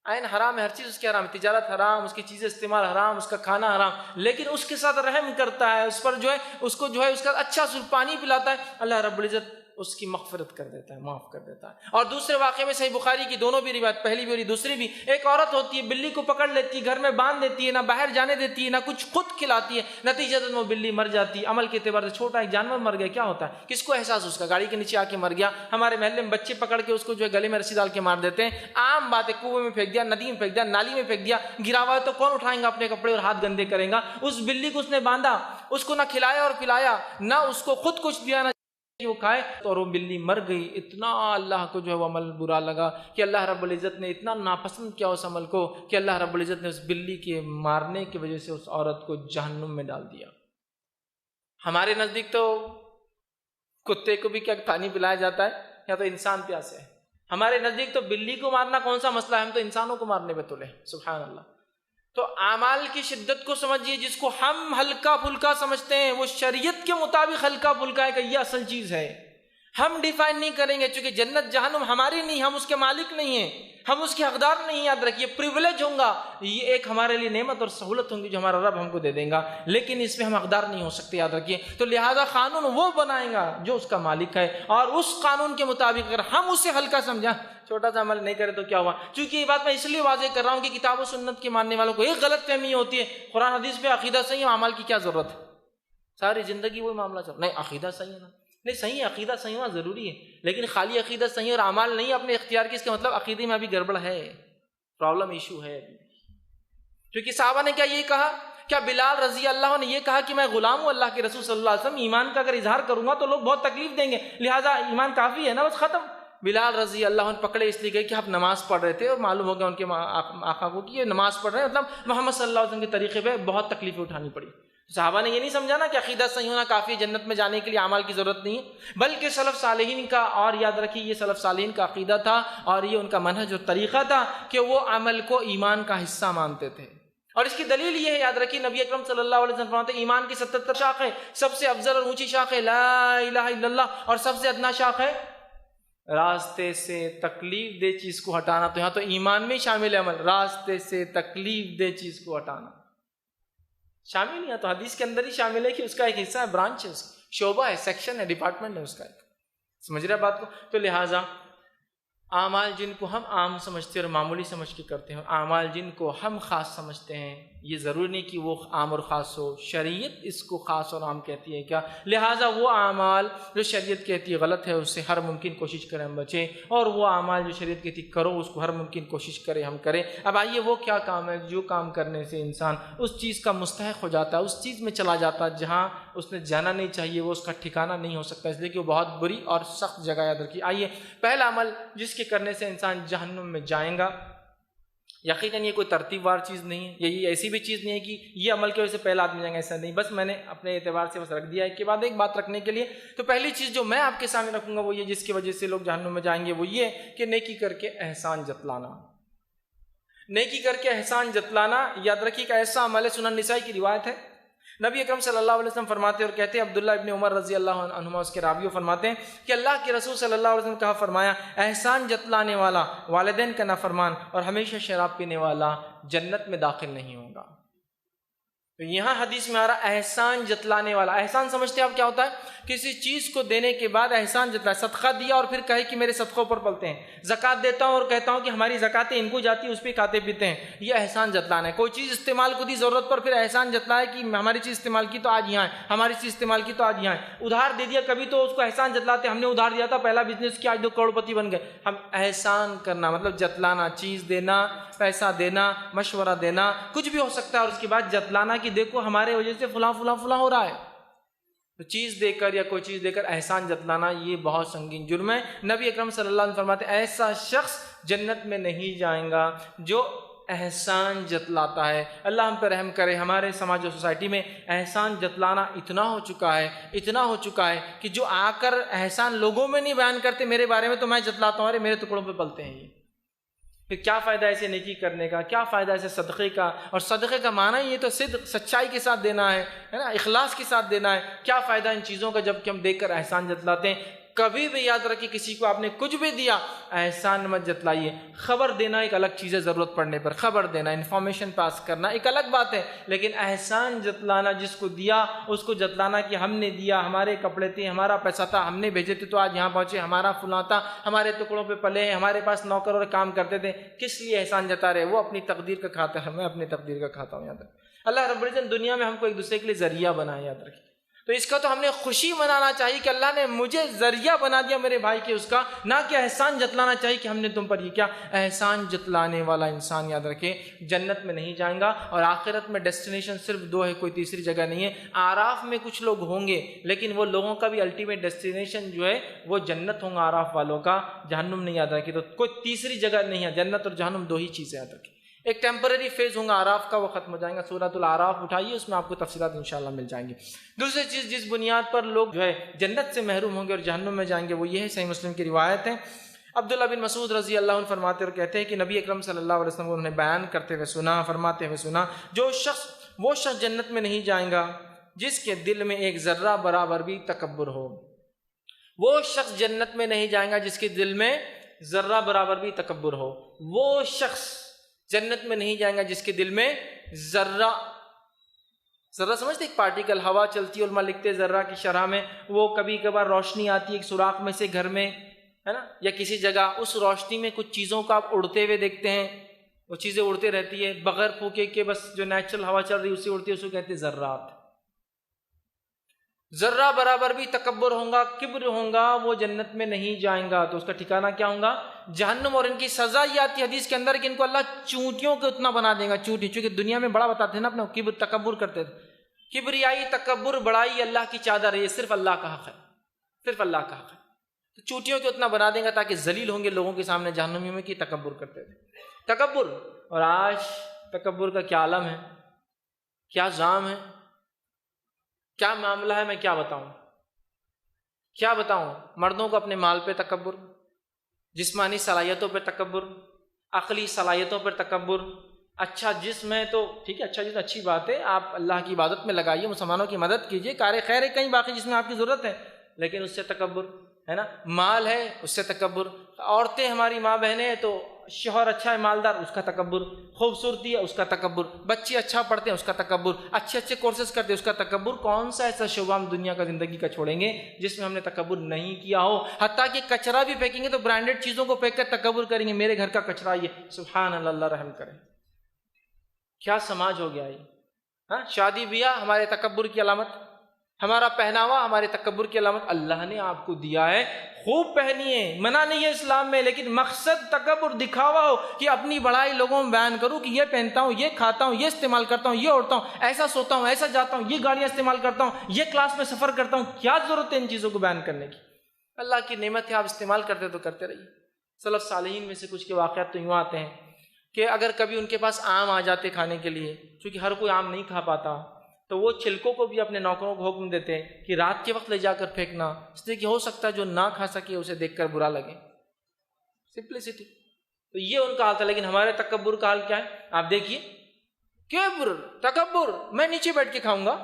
S1: عین حرام ہے، ہر چیز اس کی حرام ہے، تجارت حرام، اس کی چیزیں استعمال حرام، اس کا کھانا حرام، لیکن اس کے ساتھ رحم کرتا ہے، اس پر جو ہے اس کو جو ہے اس کا اچھا پانی پلاتا ہے، اللہ رب العزت اس کی مغفرت کر دیتا ہے، معاف کر دیتا ہے۔ اور دوسرے واقعے میں صحیح بخاری کی دونوں بھی روایت، پہلی بھی اور دوسری بھی، ایک عورت ہوتی ہے، بلی کو پکڑ لیتی ہے، گھر میں باندھ دیتی ہے، نہ باہر جانے دیتی ہے، نہ کچھ خود کھلاتی ہے، نتیجتاً وہ بلی مر جاتی ہے۔ عمل کے اعتبار سے چھوٹا ایک جانور مر گیا، کیا ہوتا ہے، کس کو احساس، اس کا گاڑی کے نیچے آ کے مر گیا۔ ہمارے محلے میں بچے پکڑ کے اس کو جو ہے گلے میں رسی ڈال کے مار دیتے ہیں، عام بات ہے، کنویں میں پھینک دیا، ندی میں پھینک دیا، نالی میں پھینک دیا، گرا ہوا ہے تو کون اٹھائیں گا اپنے کپڑے اور ہاتھ گندے کریں گا۔ اس بلی کو اس نے باندھا، اس کو نہ کھلایا اور پلایا، نہ اس کو خود کچھ دیا، نہ وہ کھائے، اور وہ بلی مر گئی۔ اتنا اللہ کو جو ہے وہ عمل برا لگا کہ اللہ رب العزت نے اتنا ناپسند کیا اس عمل کو کہ اللہ رب العزت نے اس بلی کے مارنے کی وجہ سے اس عورت کو جہنم میں ڈال دیا۔ ہمارے نزدیک تو کتے کو بھی کیا پانی پلایا جاتا ہے، یا تو انسان پیاسے ہے، ہمارے نزدیک تو بلی کو مارنا کون سا مسئلہ ہے، ہم تو انسانوں کو مارنے پہ تلے، سبحان اللہ۔ تو اعمال کی شدت کو سمجھیے، جس کو ہم ہلکا پھلکا سمجھتے ہیں وہ شریعت کے مطابق ہلکا پھلکا ہے کہ یہ اصل چیز ہے، ہم ڈیفائن نہیں کریں گے، چونکہ جنت جہنم ہماری نہیں، ہم اس کے مالک نہیں ہیں، ہم اس کے حقدار نہیں، یاد رکھیے پریویلیج ہوں گا، یہ ایک ہمارے لیے نعمت اور سہولت ہوں گی جو ہمارا رب ہم کو دے دیں گا، لیکن اس میں ہم حقدار نہیں ہو سکتے، یاد رکھیے۔ تو لہذا قانون وہ بنائے گا جو اس کا مالک ہے، اور اس قانون کے مطابق اگر ہم اسے ہلکا سمجھا، چھوٹا سا عمل نہیں کرے تو کیا ہوا۔ چونکہ یہ بات میں اس لیے واضح کر رہا ہوں کہ کتاب و سنت کے ماننے والوں کو ایک غلط فہمی ہوتی ہے، قرآن حدیث پہ عقیدہ صحیح ہے، اعمال کی کیا ضرورت ہے، ساری زندگی وہی معاملہ چل، نہیں عقیدہ صحیح ہے نا، نہیں صحیح ہے، عقیدہ صحیح ہونا ضروری ہے، لیکن خالی عقیدہ صحیح اور اعمال نہیں اپنے اختیار کی، اس کا مطلب عقیدے میں ابھی گڑبڑ ہے، پرابلم ایشو ہے۔ کیونکہ صحابہ نے کیا یہ کہا کیا بلال رضی اللہ عنہ نے یہ کہا کہ میں غلام ہوں اللہ کے رسول صلی اللہ علیہ وسلم، ایمان کا اگر اظہار کروں گا تو لوگ بہت تکلیف دیں گے، لہٰذا ایمان کافی ہے نا، بس ختم؟ بلال رضی اللہ عنہ پکڑے اس لیے گئے کہ آپ نماز پڑھ رہے تھے اور معلوم ہو گیا ان کے آقا کو کہ یہ نماز پڑھ رہے ہیں، مطلب محمد صلی اللہ علیہ وسلم کے طریقے پہ بہت تکلیفیں اٹھانی پڑی۔ صحابہ نے یہ نہیں سمجھا نا کہ عقیدہ صحیح ہونا کافی، جنت میں جانے کے لیے اعمال کی ضرورت نہیں ہے، بلکہ سلف صالحین کا، اور یاد رکھیے یہ سلف صالحین کا عقیدہ تھا اور یہ ان کا منہج اور طریقہ تھا کہ وہ عمل کو ایمان کا حصہ مانتے تھے۔ اور اس کی دلیل یہ ہے، یاد رکھیے نبی اکرم صلی اللہ علیہ وسلم فرماتے ہیں ایمان کی 77 شاخ ہے، سب سے افضل اور اونچی شاخ ہے لا الہ الا اللہ، اور سب سے ادنا شاخ ہے راستے سے تکلیف دہ چیز کو ہٹانا۔ تو یہاں تو ایمان میں شامل ہے عمل، راستے سے تکلیف دہ چیز کو ہٹانا شامل نہیں ہے، تو حدیث کے اندر ہی شامل ہے کہ اس کا ایک حصہ ہے، برانچ ہے، شعبہ ہے، سیکشن ہے، ڈپارٹمنٹ ہے اس کا ایک۔ سمجھ رہے بات کو؟ تو لہٰذا اعمال جن کو ہم عام سمجھتے ہیں اور معمولی سمجھ کے کرتے ہیں، اعمال جن کو ہم خاص سمجھتے ہیں، یہ ضروری نہیں کہ وہ عام اور خاص ہو، شریعت اس کو خاص اور عام کہتی ہے کیا، لہٰذا وہ اعمال جو شریعت کہتی ہے غلط ہے اس سے ہر ممکن کوشش کریں ہم بچیں، اور وہ اعمال جو شریعت کہتی کرو اس کو ہر ممکن کوشش کریں ہم کریں۔ اب آئیے وہ کیا کام ہے جو کام کرنے سے انسان اس چیز کا مستحق ہو جاتا ہے، اس چیز میں چلا جاتا ہے جہاں اس نے جانا نہیں چاہیے، وہ اس کا ٹھکانہ نہیں ہو سکتا، اس لیے کہ وہ بہت بری اور سخت جگہ یاد رکھیے۔ آئیے پہلا عمل جس کے کرنے سے انسان جہنم میں جائیں گا، یقیناً یہ کوئی ترتیب وار چیز نہیں ہے، یہ ایسی بھی چیز نہیں ہے کہ یہ عمل کی وجہ سے پہلا آدمی جائیں گا، ایسا نہیں، بس میں نے اپنے اعتبار سے بس رکھ دیا ہے کے بعد ایک بات رکھنے کے لیے۔ تو پہلی چیز جو میں آپ کے سامنے رکھوں گا وہ یہ جس کی وجہ سے لوگ جہنم میں جائیں گے، وہ یہ کہ نیکی کر کے احسان جتلانا۔ نیکی کر کے احسان جتلانا یاد رکھیے کہ ایسا عمل ہے، سنن نسائی کی روایت ہے، نبی اکرم صلی اللہ علیہ وسلم فرماتے اور کہتے ہیں، عبداللہ ابن عمر رضی اللہ عنہما اس کے راوی فرماتے ہیں کہ اللہ کے رسول صلی اللہ علیہ وسلم کہا فرمایا، احسان جتلانے والا والدین کا نافرمان اور ہمیشہ شراب پینے والا جنت میں داخل نہیں ہوگا۔ تو یہاں حدیث میں آ رہا احسان جتلانے والا۔ احسان سمجھتے ہیں آپ کیا ہوتا ہے؟ کسی چیز کو دینے کے بعد احسان جتلا، صدقہ دیا اور پھر کہے کہ میرے صدقوں پر پلتے ہیں، زکوٰۃ دیتا ہوں اور کہتا ہوں کہ ہماری زکاتیں ان کو جاتی ہیں، اس پہ کھاتے پیتے ہیں، یہ احسان جتلانا ہے۔ کوئی چیز استعمال کو دی ضرورت پر، پھر احسان جتلایا کہ ہماری چیز استعمال کی تو آج یہاں ہے، ہماری چیز استعمال کی تو آج یہاں ہے۔ ادھار دے دیا کبھی تو اس کو احسان جتلاتے، ہم نے ادھار دیا تھا، پہلا بزنس کیا، آج 2 کروڑ پتی بن گئے۔ ہم احسان کرنا مطلب جتلانا، چیز دینا، پیسہ دینا، مشورہ دینا، کچھ بھی ہو سکتا ہے، اور اس کے بعد جتلانا کہ دیکھو ہمارے وجہ سے فلاں فلاں فلاں ہو رہا ہے۔ تو چیز دے کر یا کوئی چیز دے کر احسان جتلانا یہ بہت سنگین جرم ہے۔ نبی اکرم صلی اللہ علیہ وسلم فرماتے ہیں ایسا شخص جنت میں نہیں جائیں گا جو احسان جتلاتا ہے۔ اللہ ہم پہ رحم کرے، ہمارے سماج اور سوسائٹی میں احسان جتلانا اتنا ہو چکا ہے کہ جو آ کر احسان لوگوں میں نہیں بیان کرتے میرے بارے میں، تو میں جتلاتا ہوں، ارے میرے ٹکڑوں پہ پلتے ہیں یہ۔ پھر کیا فائدہ ایسے نیکی کرنے کا، کیا فائدہ ایسے صدقے کا؟ اور صدقے کا معنی یہ تو صدق، سچائی کے ساتھ دینا ہے نا، اخلاص کے ساتھ دینا ہے۔ کیا فائدہ ان چیزوں کا جب کہ ہم دے کر احسان جتلاتے ہیں؟ کبھی بھی یاد رکھیے کسی کو آپ نے کچھ بھی دیا احسان مت جتلائیے۔ خبر دینا ایک الگ چیز ہے، ضرورت پڑنے پر خبر دینا، انفارمیشن پاس کرنا ایک الگ بات ہے، لیکن احسان جتلانا، جس کو دیا اس کو جتلانا کہ ہم نے دیا، ہمارے کپڑے تھے، ہمارا پیسہ تھا، ہم نے بھیجے تھے تو آج یہاں پہنچے، ہمارا فلاں تھا، ہمارے ٹکڑوں پہ پلے ہیں، ہمارے پاس نوکر اور کام کرتے تھے، کس لیے احسان جتا رہے؟ وہ اپنی تقدیر کا کھاتا ہے، میں اپنی تقدیر کا کھاتا ہوں۔ یاد رکھیں اللہ رب العزت دنیا میں ہم کو ایک دوسرے کے لیے ذریعہ بنایا، یاد رکھیں۔ تو اس کا تو ہم نے خوشی منانا چاہیے کہ اللہ نے مجھے ذریعہ بنا دیا میرے بھائی کے، اس کا نہ کہ احسان جتلانا چاہیے کہ ہم نے تم پر یہ کیا۔ احسان جتلانے والا انسان یاد رکھے جنت میں نہیں جائیں گا، اور آخرت میں ڈیسٹینیشن صرف 2 ہے، کوئی تیسری جگہ نہیں ہے۔ آراف میں کچھ لوگ ہوں گے لیکن وہ لوگوں کا بھی الٹیمیٹ ڈیسٹینیشن جو ہے وہ جنت ہوگا آراف والوں کا، جہنم نہیں یاد رکھے۔ تو کوئی تیسری جگہ نہیں ہے، جنت اور جہنم 2 ہی چیزیں یاد رکھیں۔ ایک ٹیمپرری فیز ہوگا آراف کا، وہ ختم ہو جائیں گا، سورۃ الاعراف اٹھائیے، اس میں آپ کو تفصیلات انشاءاللہ مل جائیں گی۔ دوسری چیز جس بنیاد پر لوگ جو ہے جنت سے محروم ہوں گے اور جہنم میں جائیں گے وہ یہ ہے، صحیح مسلم کی روایت ہے، عبداللہ بن مسعود رضی اللہ عنہ فرماتے اور کہتے ہیں کہ نبی اکرم صلی اللہ علیہ وسلم کو انہوں نے بیان کرتے ہوئے سنا، فرماتے ہوئے سنا، وہ شخص جنت میں نہیں جائیں گا جس کے دل میں ایک ذرہ برابر بھی تکبر ہو۔ وہ شخص جنت میں نہیں جائیں گا جس کے دل میں ذرہ برابر بھی تکبر ہو۔ وہ شخص جنت میں نہیں جائیں گا جس کے دل میں ذرہ سمجھتے ایک پارٹیکل، ہوا چلتی ہے، علماء لکھتے ذرہ کی شرح میں وہ کبھی کبھار روشنی آتی ہے ایک سوراخ میں سے گھر میں، ہے نا، یا کسی جگہ، اس روشنی میں کچھ چیزوں کو آپ اڑتے ہوئے دیکھتے ہیں، وہ چیزیں اڑتے رہتی ہے بغیر پھونکے کے، بس جو نیچرل ہوا چل رہی ہے اس سے اڑتی ہے، اس کو کہتے ہیں ذرات۔ ذرہ برابر بھی تکبر ہوگا، کبر ہوگا، وہ جنت میں نہیں جائیں گا، تو اس کا ٹھکانہ کیا ہوگا؟ جہنم۔ اور ان کی سزا یہ آتی ہے حدیث کے اندر کہ ان کو اللہ چونٹیوں کے اتنا بنا دے گا، چونٹی، چونکہ دنیا میں بڑا بتاتے ہیں نا اپنے کبر، تکبر کرتے تھے۔ کبریائی، تکبر، بڑائی اللہ کی چادر ہے، یہ صرف اللہ کا حق ہے، صرف اللہ کا حق ہے۔ تو چونٹیوں کے اتنا بنا دیں گا تاکہ ذلیل ہوں گے لوگوں کے سامنے جہنمیوں میں، کہ تکبر کرتے تھے، تکبر۔ اور آج تکبر کا کیا عالم ہے، کیا زام ہے، کیا معاملہ ہے، میں کیا بتاؤں، کیا بتاؤں۔ مردوں کو اپنے مال پہ تکبر، جسمانی صلاحیتوں پہ تکبر، عقلی صلاحیتوں پر تکبر۔ اچھا جسم ہے تو ٹھیک ہے، اچھا جسم اچھی بات ہے، آپ اللہ کی عبادت میں لگائیے، مسلمانوں کی مدد کیجیے، کار خیر ہے کہیں باقی جس میں آپ کی ضرورت ہے، لیکن اس سے تکبر ہے نا۔ مال ہے اس سے تکبر، عورتیں ہماری ماں بہنیں ہیں تو شوہر اچھا ہے مالدار، اس کا تکبر، خوبصورتی ہے اس کا تکبر، بچے اچھا پڑھتے ہیں اس کا تکبر، اچھے اچھے کورسز کرتے ہیں اس کا تکبر۔ کون سا ایسا شعبہ ہم دنیا کا زندگی کا چھوڑیں گے جس میں ہم نے تکبر نہیں کیا ہو؟ حتیٰ کہ کچرا بھی پھینکیں گے تو برانڈیڈ چیزوں کو پھینک کر تکبر کریں گے، میرے گھر کا کچرا یہ، سبحان اللہ، اللہ رحم کرے۔ کیا سماج ہو گیا یہ؟ ہاں، شادی بیاہ ہمارے تکبر کی علامت، ہمارا پہناوا ہمارے تکبر کی علامت۔ اللہ نے آپ کو دیا ہے، خوب پہنیے، منع نہیں ہے اسلام میں، لیکن مقصد تکبر، دکھاوا ہو کہ اپنی بڑائی لوگوں میں بیان کروں کہ یہ پہنتا ہوں، یہ کھاتا ہوں، یہ استعمال کرتا ہوں، یہ اوڑھتا ہوں، ایسا سوتا ہوں، ایسا جاتا ہوں، یہ گاڑیاں استعمال کرتا ہوں، یہ کلاس میں سفر کرتا ہوں۔ کیا ضرورت ہے ان چیزوں کو بیان کرنے کی؟ اللہ کی نعمت ہے، آپ استعمال کرتے تو کرتے رہیے۔ سلف صالحین میں سے کچھ کے واقعات تو یوں آتے ہیں کہ اگر کبھی ان کے پاس آم آ جاتے کھانے کے لیے، چونکہ ہر کوئی آم نہیں کھا پاتا، تو وہ چھلکوں کو بھی اپنے نوکروں کو حکم دیتے ہیں کہ رات کے وقت لے جا کر پھینکنا، اس لیے کہ ہو سکتا ہے جو نہ کھا سکے اسے دیکھ کر برا لگے۔ سمپلسٹی۔ تو یہ ان کا حال تھا، لیکن ہمارے تکبر کا حال کیا ہے؟ آپ دیکھیے، کبر، تکبر، میں نیچے بیٹھ کے کھاؤں گا،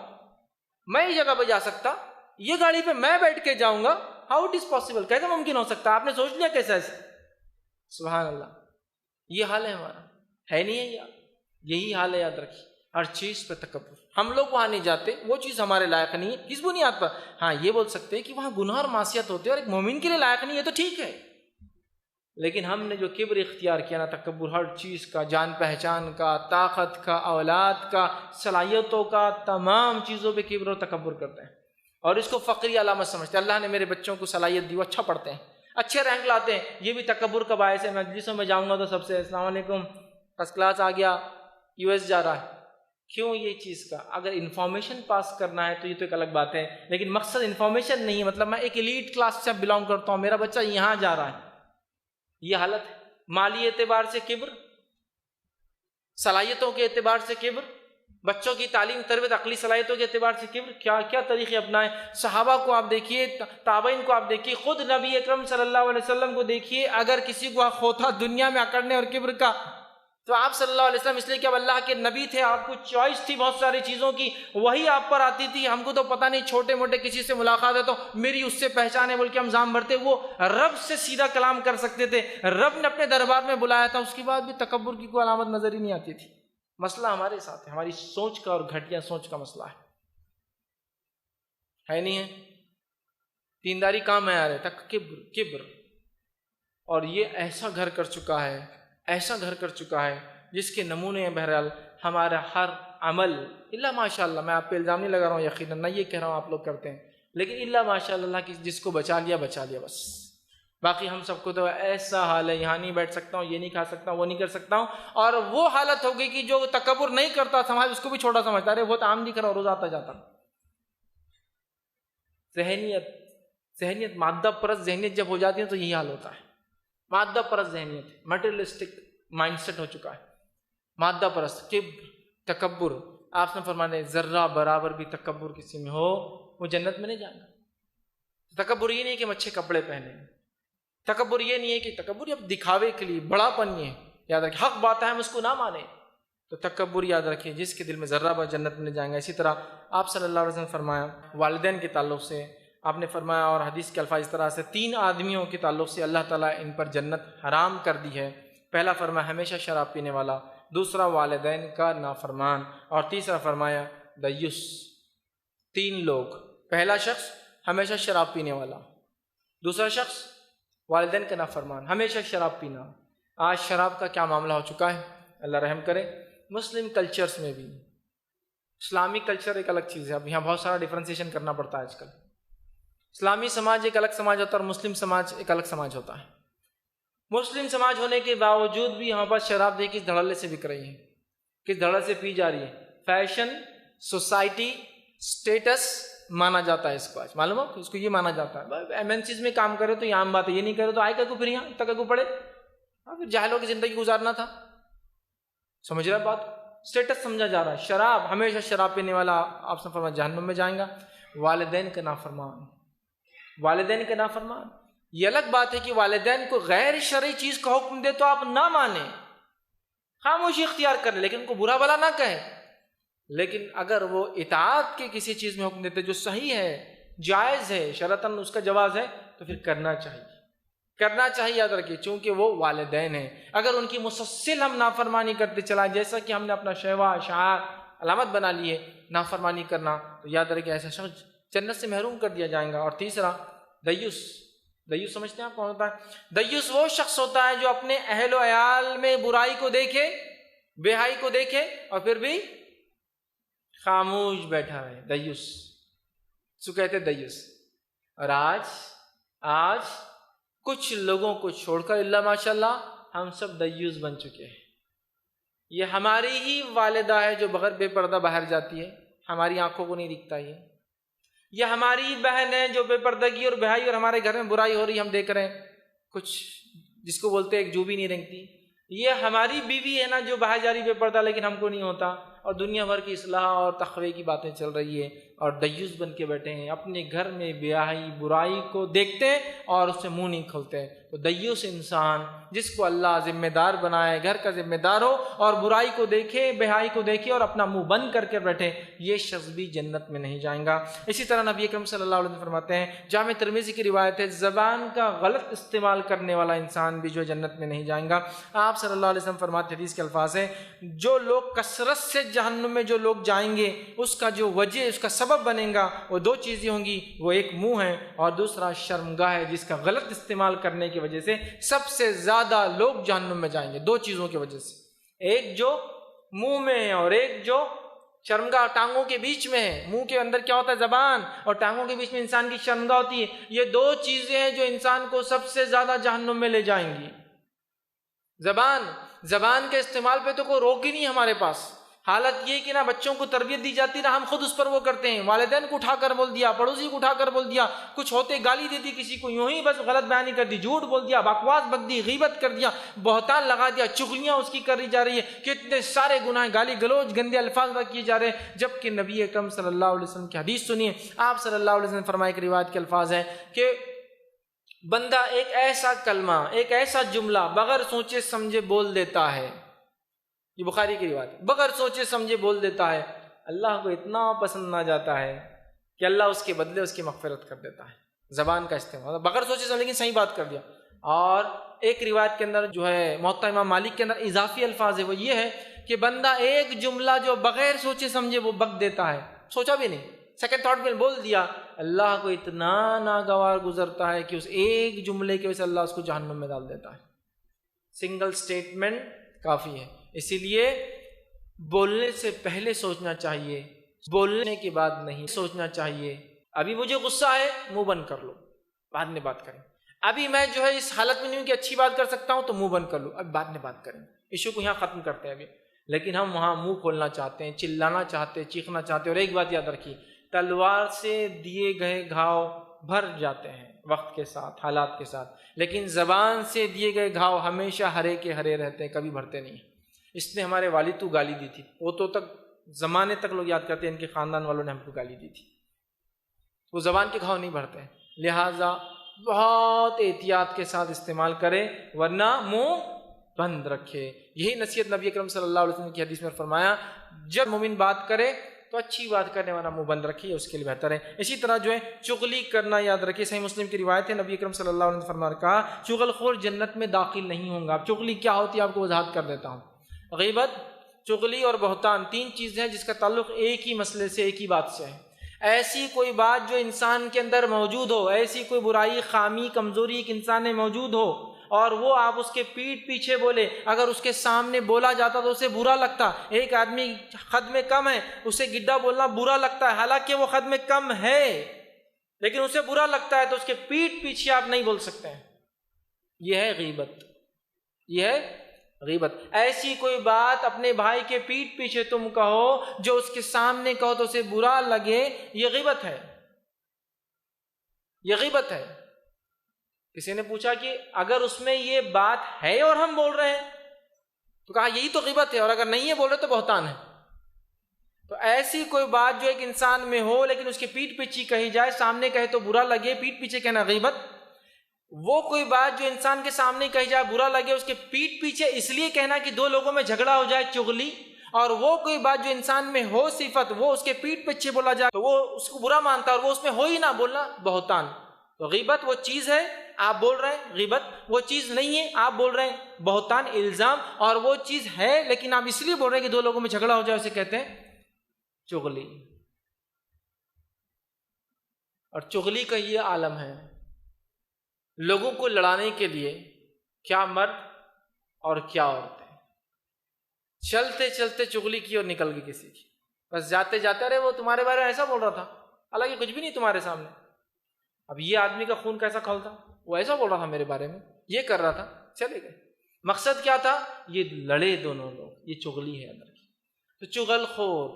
S1: میں اس جگہ پہ جا سکتا، یہ گاڑی پہ میں بیٹھ کے جاؤں گا، ہاؤ اٹ از پاسبل، کیسے ممکن ہو سکتا؟ آپ نے سوچ لیا کیسے ایسے؟ سبحان اللہ، یہ حال ہے ہمارا، ہے نہیں ہے یار؟ یہی حال ہے، یاد رکھیے، ہر چیز پہ تکبر۔ ہم لوگ وہاں نہیں جاتے، وہ چیز ہمارے لائق نہیں ہے، کس بنیاد پر؟ ہاں یہ بول سکتے ہیں کہ وہاں گناہ اور معصیت ہوتے ہیں اور ایک مومن کے لیے لائق نہیں ہے، تو ٹھیک ہے، لیکن ہم نے جو کبر اختیار کیا نا، تکبر، ہر چیز کا، جان پہچان کا، طاقت کا، اولاد کا، صلاحیتوں کا، تمام چیزوں پہ کبر اور تکبر کرتے ہیں، اور اس کو فقری علامت سمجھتے ہیں۔ اللہ نے میرے بچوں کو صلاحیت دی، وہ اچھا پڑھتے ہیں، اچھے رینک لاتے ہیں، یہ بھی تکبر کا باعث ہے۔ مجلسوں میں جاؤں گا تو سب سے السلام علیکم، فرسٹ کلاس آ گیا، US جا رہا ہے۔ کیوں یہ چیز کا؟ اگر انفارمیشن پاس کرنا ہے تو یہ تو ایک الگ بات ہے، لیکن مقصد انفارمیشن نہیں ہے، مطلب میں ایک ایلیٹ کلاس سے بلانگ کرتا ہوں، میرا بچہ یہاں جا رہا ہے، یہ حالت ہے۔ مالی اعتبار سے کبر، صلاحیتوں کے اعتبار سے کبر، بچوں کی تعلیم تربیت، عقلی صلاحیتوں کے اعتبار سے کبر، کیا کیا طریقے اپنائیں۔ صحابہ کو آپ دیکھیے، تابعین کو آپ دیکھیے، خود نبی اکرم صلی اللہ علیہ وسلم کو دیکھیے، اگر کسی کو حق ہوتا دنیا میں اکڑنے اور کبر کا تو آپ صلی اللہ علیہ وسلم، اس لیے کہ اب اللہ کے نبی تھے، آپ کو چوائس تھی بہت ساری چیزوں کی، وہی آپ پر آتی تھی۔ ہم کو تو پتہ نہیں، چھوٹے موٹے کسی سے ملاقات ہے تو میری اس سے پہچان ہے بول کے ہم زام بھرتے، وہ رب سے سیدھا کلام کر سکتے تھے، رب نے اپنے دربار میں بلایا تھا، اس کے بعد بھی تکبر کی کوئی علامت نظر ہی نہیں آتی تھی۔ مسئلہ ہمارے ساتھ ہے، ہماری سوچ کا اور گھٹیا سوچ کا مسئلہ ہے نہیں ہے؟ دینداری کہاں معیار ہے؟ کبر، اور یہ ایسا گھر کر چکا ہے، ایسا گھر کر چکا ہے جس کے نمونے ہیں۔ بہرحال ہمارا ہر عمل، اللہ ماشاء اللہ، میں آپ پہ الزام نہیں لگا رہا ہوں، یقیناً نہ یہ کہہ رہا ہوں آپ لوگ کرتے ہیں، لیکن اللہ ماشاء اللہ کی جس کو بچا لیا بچا لیا بس۔ باقی ہم سب کو تو ایسا حال ہے، یہاں نہیں بیٹھ سکتا ہوں، یہ نہیں کھا سکتا ہوں، وہ نہیں کر سکتا ہوں، اور وہ حالت ہو گئی کہ جو تکبر نہیں کرتا سماج اس کو بھی چھوٹا سمجھتا ہے، بہت عام دکھ رہا روز آتا جاتا۔ ذہنیت مادہ پرست ذہنیت جب ہو جاتی ہے تو یہی حال ہوتا ہے۔ مادہ پرست ذہنیت، مٹیریلسٹک مائنڈ سیٹ ہو چکا ہے، مادہ پرست، کبر، تکبر۔ آپ نے فرمایا ذرہ برابر بھی تکبر کسی میں ہو وہ جنت میں نہیں جائے گا۔ تکبر یہ نہیں کہ ہم اچھے کپڑے پہنے، تکبر یہ نہیں ہے کہ تکبر اب دکھاوے کے لیے، بڑا پن یہ یاد رکھیں، حق بات ہے ہم اس کو نہ مانیں، تو تکبر یاد رکھیں جس کے دل میں ذرہ بر جنت میں نہیں جائیں گا۔ اسی طرح آپ صلی اللہ علیہ وسلم فرمایا والدین کے تعلق سے، آپ نے فرمایا، اور حدیث کے الفاظ اس طرح سے، 3 آدمیوں کے تعلق سے اللہ تعالیٰ ان پر جنت حرام کر دی ہے۔ پہلا فرمایا ہمیشہ شراب پینے والا، دوسرا والدین کا نافرمان، اور تیسرا فرمایا دیوس۔ 3 لوگ، پہلا شخص ہمیشہ شراب پینے والا، دوسرا شخص والدین کا نافرمان، ہمیشہ شراب پینا۔ آج شراب کا کیا معاملہ ہو چکا ہے، اللہ رحم کرے۔ مسلم کلچرز میں بھی اسلامی کلچر ایک الگ چیز ہے. اب یہاں بہت سارا ڈفرینسیشن کرنا پڑتا ہے آج کل. اسلامی سماج ایک الگ سماج ہوتا ہے اور مسلم سماج ایک الگ سماج ہوتا ہے. مسلم سماج ہونے کے باوجود بھی ہمارے پاس شراب دیکھ کس دھڑلے سے بک رہی ہے, کس دھڑلے سے پی جا رہی ہے. فیشن, سوسائٹی, اسٹیٹس مانا جاتا ہے اس کو. آج معلوم ہو اس کو یہ مانا جاتا ہے ایم این سیز میں کام کرے تو یہ عام بات ہے, یہ نہیں کرے تو آئے کا کو پھر یہاں تک کو پڑے. پھر جاہلوں کی زندگی گزارنا تھا. سمجھ رہا بات؟ اسٹیٹس سمجھا جا رہا ہے. شراب, ہمیشہ شراب پینے والا آپ سے فرمایا جہنم میں جائیں گا. والدین کا نافرمان, والدین کا نافرمان. یہ الگ بات ہے کہ والدین کو غیر شرعی چیز کا حکم دے تو آپ نہ مانیں, خاموشی اختیار کر لیں, لیکن ان کو برا بلا نہ کہیں. لیکن اگر وہ اطاعت کے کسی چیز میں حکم دیتے جو صحیح ہے, جائز ہے, شرعاً اس کا جواز ہے, تو پھر کرنا چاہیے, کرنا چاہیے. یاد رکھیے چونکہ وہ والدین ہیں. اگر ان کی مسلسل ہم نافرمانی کرتے چلائیں, جیسا کہ ہم نے اپنا شعار علامت بنا لی ہے نافرمانی کرنا, تو یاد رکھیے ایسا شخص جنت سے محروم کر دیا جائے گا. اور تیسرا دیوس. دیوس سمجھتے ہیں آپ کون ہوتا ہے؟ دیوس وہ شخص ہوتا ہے جو اپنے اہل و عیال میں برائی کو دیکھے, بے حیائی کو دیکھے اور پھر بھی خاموش بیٹھا ہے. دیوس سو کہتے دیوس. اور آج کچھ لوگوں کو چھوڑ کر اللہ ماشاء اللہ ہم سب دیوس بن چکے ہیں. یہ ہماری ہی والدہ ہے جو بغیر بے پردہ باہر جاتی ہے, ہماری آنکھوں کو نہیں دکھتا. یہ ہماری بہن ہے جو بے پردگی اور بے حیائی اور ہمارے گھر میں برائی ہو رہی ہم دیکھ رہے ہیں, کچھ جس کو بولتے ہیں ایک جو بھی نہیں رنگتی. یہ ہماری بیوی ہے نا جو باہر جا رہی بے پردہ, لیکن ہم کو نہیں ہوتا, اور دنیا بھر کی اصلاح اور تقوی کی باتیں چل رہی ہے, اور دیوس بن کے بیٹھے ہیں. اپنے گھر میں بے حیائی برائی کو دیکھتے ہیں اور اس سے منہ نہیں کھولتے. تو دیوس انسان جس کو اللہ ذمہ دار بنائے, گھر کا ذمہ دار ہو اور برائی کو دیکھے, بے حیائی کو دیکھے اور اپنا منہ بند کر کے بیٹھے, یہ شخص بھی جنت میں نہیں جائیں گا. اسی طرح نبی اکرم صلی اللہ علیہ وسلم فرماتے ہیں, جامع ترمذی کی روایت ہے, زبان کا غلط استعمال کرنے والا انسان بھی جو جنت میں نہیں جائیں گا. آپ صلی اللہ علیہ وسلم فرماتے ہیں, حدیث کے الفاظ ہیں, جو لوگ کثرت سے جہنم میں جو لوگ جائیں گے اس کا جو وجہ, اس کا سبب بنے گا وہ دو چیزیں ہوں گی. وہ ایک منہ ہے اور دوسرا شرمگاہ ہے, جس کا غلط استعمال کرنے کی وجہ سے سب سے زیادہ لوگ جہنم میں جائیں گے. دو چیزوں کی وجہ سے, ایک جو منہ میں ہے اور ایک جو شرمگاہ ٹانگوں کے بیچ میں ہے. منہ کے اندر کیا ہوتا ہے؟ زبان, اور ٹانگوں کے بیچ میں انسان کی شرمگاہ ہوتی ہے. یہ دو چیزیں ہیں جو انسان کو سب سے زیادہ جہنم میں لے جائیں گی. زبان کے استعمال پہ تو کوئی روک ہی نہیں ہمارے پاس. حالت یہ کہ نہ بچوں کو تربیت دی جاتی, نہ ہم خود اس پر وہ کرتے ہیں. والدین کو اٹھا کر بول دیا, پڑوسی کو اٹھا کر بول دیا, کچھ ہوتے گالی دے دی کسی کو, یوں ہی بس غلط بیانی کر دی, جھوٹ بول دیا, بکواس بک دی, غیبت کر دیا, بہتان لگا دیا, چغلیاں اس کی کری جا رہی ہے, کتنے سارے گناہ, گالی گلوچ, گندے الفاظ کیے جا رہے ہیں. جبکہ نبی اکرم صلی اللہ علیہ وسلم کی حدیث سنیے, آپ صلی اللہ علیہ وسلم فرمائے کہ روایت کے الفاظ ہیں کہ بندہ ایک ایسا کلمہ, ایک ایسا جملہ بغیر سوچے سمجھے بول دیتا ہے, یہ بخاری کی روایت ہے, بغیر سوچے سمجھے بول دیتا ہے, اللہ کو اتنا پسند نہ جاتا ہے کہ اللہ اس کے بدلے اس کی مغفرت کر دیتا ہے. زبان کا استعمال بغیر سوچے سمجھے, لیکن صحیح بات کر دیا. اور ایک روایت کے اندر جو ہے موطا امام مالک کے اندر اضافی الفاظ ہے, وہ یہ ہے کہ بندہ ایک جملہ جو بغیر سوچے سمجھے وہ بک دیتا ہے, سوچا بھی نہیں, سیکنڈ تھاٹ میں بول دیا, اللہ کو اتنا ناگوار گزرتا ہے کہ اس ایک جملے کی وجہ سے اللہ اس کو جہنم میں ڈال دیتا ہے. سنگل سٹیٹمنٹ کافی ہے. اسی لیے بولنے سے پہلے سوچنا چاہیے, بولنے کے بعد نہیں سوچنا چاہیے. ابھی مجھے غصہ ہے, منہ بند کر لو, بعد میں بات کریں. ابھی میں جو ہے اس حالت میں نہیں ہوں کہ اچھی بات کر سکتا ہوں, تو منہ بند کر لو, اب بعد میں بات کریں. ایشو کو یہاں ختم کرتے ہیں ابھی. لیکن ہم وہاں منہ کھولنا چاہتے ہیں, چلانا چاہتے ہیں, چیخنا چاہتے ہیں. اور ایک بات یاد رکھیے, تلوار سے دیے گئے گھاؤ بھر جاتے ہیں وقت کے ساتھ, حالات کے ساتھ, لیکن زبان سے دیے گئے گھاؤ ہمیشہ ہرے کے ہرے رہتے ہیں, کبھی بھرتے نہیں. اس نے ہمارے والد کو گالی دی تھی, پوتوں تک زمانے تک لوگ یاد کرتے ہیں ان کے خاندان والوں نے ہم کو گالی دی تھی. وہ زبان کے گھاؤ نہیں بھرتے ہیں, لہٰذا بہت احتیاط کے ساتھ استعمال کرے, ورنہ منہ بند رکھے. یہی نصیحت نبی اکرم صلی اللہ علیہ وسلم کی حدیث میں فرمایا, جب مومن بات کرے تو اچھی بات کرنے والا منہ بند رکھیے, اس کے لیے بہتر ہے. اسی طرح جو ہے چغلی کرنا یاد رکھیے, صحیح مسلم کی روایت ہے, نبی اکرم صلی اللہ علیہ وسلم فرمایا, کہا چغل خور جنت میں داخل نہیں ہوں گا. اب چغلی کیا ہوتی ہے آپ کو وضاحت کر دیتا ہوں. غیبت, چغلی اور بہتان تین چیزیں ہیں جس کا تعلق ایک ہی مسئلے سے, ایک ہی بات سے ہے. ایسی کوئی بات جو انسان کے اندر موجود ہو, ایسی کوئی برائی, خامی, کمزوری ایک انسان میں موجود ہو, اور وہ آپ اس کے پیٹھ پیچھے بولے، اگر اس کے سامنے بولا جاتا تو اسے برا لگتا۔ ایک آدمی خد میں کم ہے، اسے گڈا بولنا برا لگتا ہے، حالانکہ وہ خد میں کم ہے لیکن اسے برا لگتا ہے، تو اس کے پیٹھ پیچھے آپ نہیں بول سکتے ہیں۔ یہ ہے غیبت، یہ ہے غیبت۔ ایسی کوئی بات اپنے بھائی کے پیٹھ پیچھے تم کہو جو اس کے سامنے کہو تو اسے برا لگے، یہ غیبت ہے، یہ غیبت ہے۔ کسی نے پوچھا کہ اگر اس میں یہ بات ہے اور ہم بول رہے ہیں تو کہا یہی تو غیبت ہے، اور اگر نہیں ہے بول رہے تو بہتان ہے۔ تو ایسی کوئی بات جو ایک انسان میں ہو لیکن اس کے پیٹھ پیچھے کہی جائے، سامنے کہے تو برا لگے، پیٹھ پیچھے کہنا غیبت۔ وہ کوئی بات جو انسان کے سامنے کہی جائے برا لگے، اس کے پیٹھ پیچھے اس لیے کہنا کہ دو لوگوں میں جھگڑا ہو جائے، چغلی۔ اور وہ کوئی بات جو انسان میں ہو صفت، وہ اس کے پیٹھ پیچھے بولا جائے تو وہ اس کو برا مانتا ہے اور وہ اس میں ہو ہی نہ بولنا بہتان۔ تو غیبت وہ چیز ہے آپ بول رہے ہیں غیبت، وہ چیز نہیں ہے آپ بول رہے ہیں بہتان، الزام۔ اور وہ چیز ہے لیکن آپ اس لیے بول رہے ہیں کہ دو لوگوں میں جھگڑا ہو جائے، اسے کہتے ہیں چغلی۔ اور چغلی کا یہ عالم ہے، لوگوں کو لڑانے کے لیے کیا مرد اور کیا عورتیں چلتے چلتے چغلی کی اور نکل گئی کسی کی، بس جاتے جاتے ارے وہ تمہارے بارے میں ایسا بول رہا تھا، حالانکہ کچھ بھی نہیں تمہارے سامنے۔ اب یہ آدمی کا خون کیسا کھولتا، وہ ایسا بول رہا تھا میرے بارے میں، یہ کر رہا تھا، چلے گئے۔ مقصد کیا تھا؟ یہ لڑے دونوں لوگ، یہ چغلی ہے اندر کی۔ تو چغل خور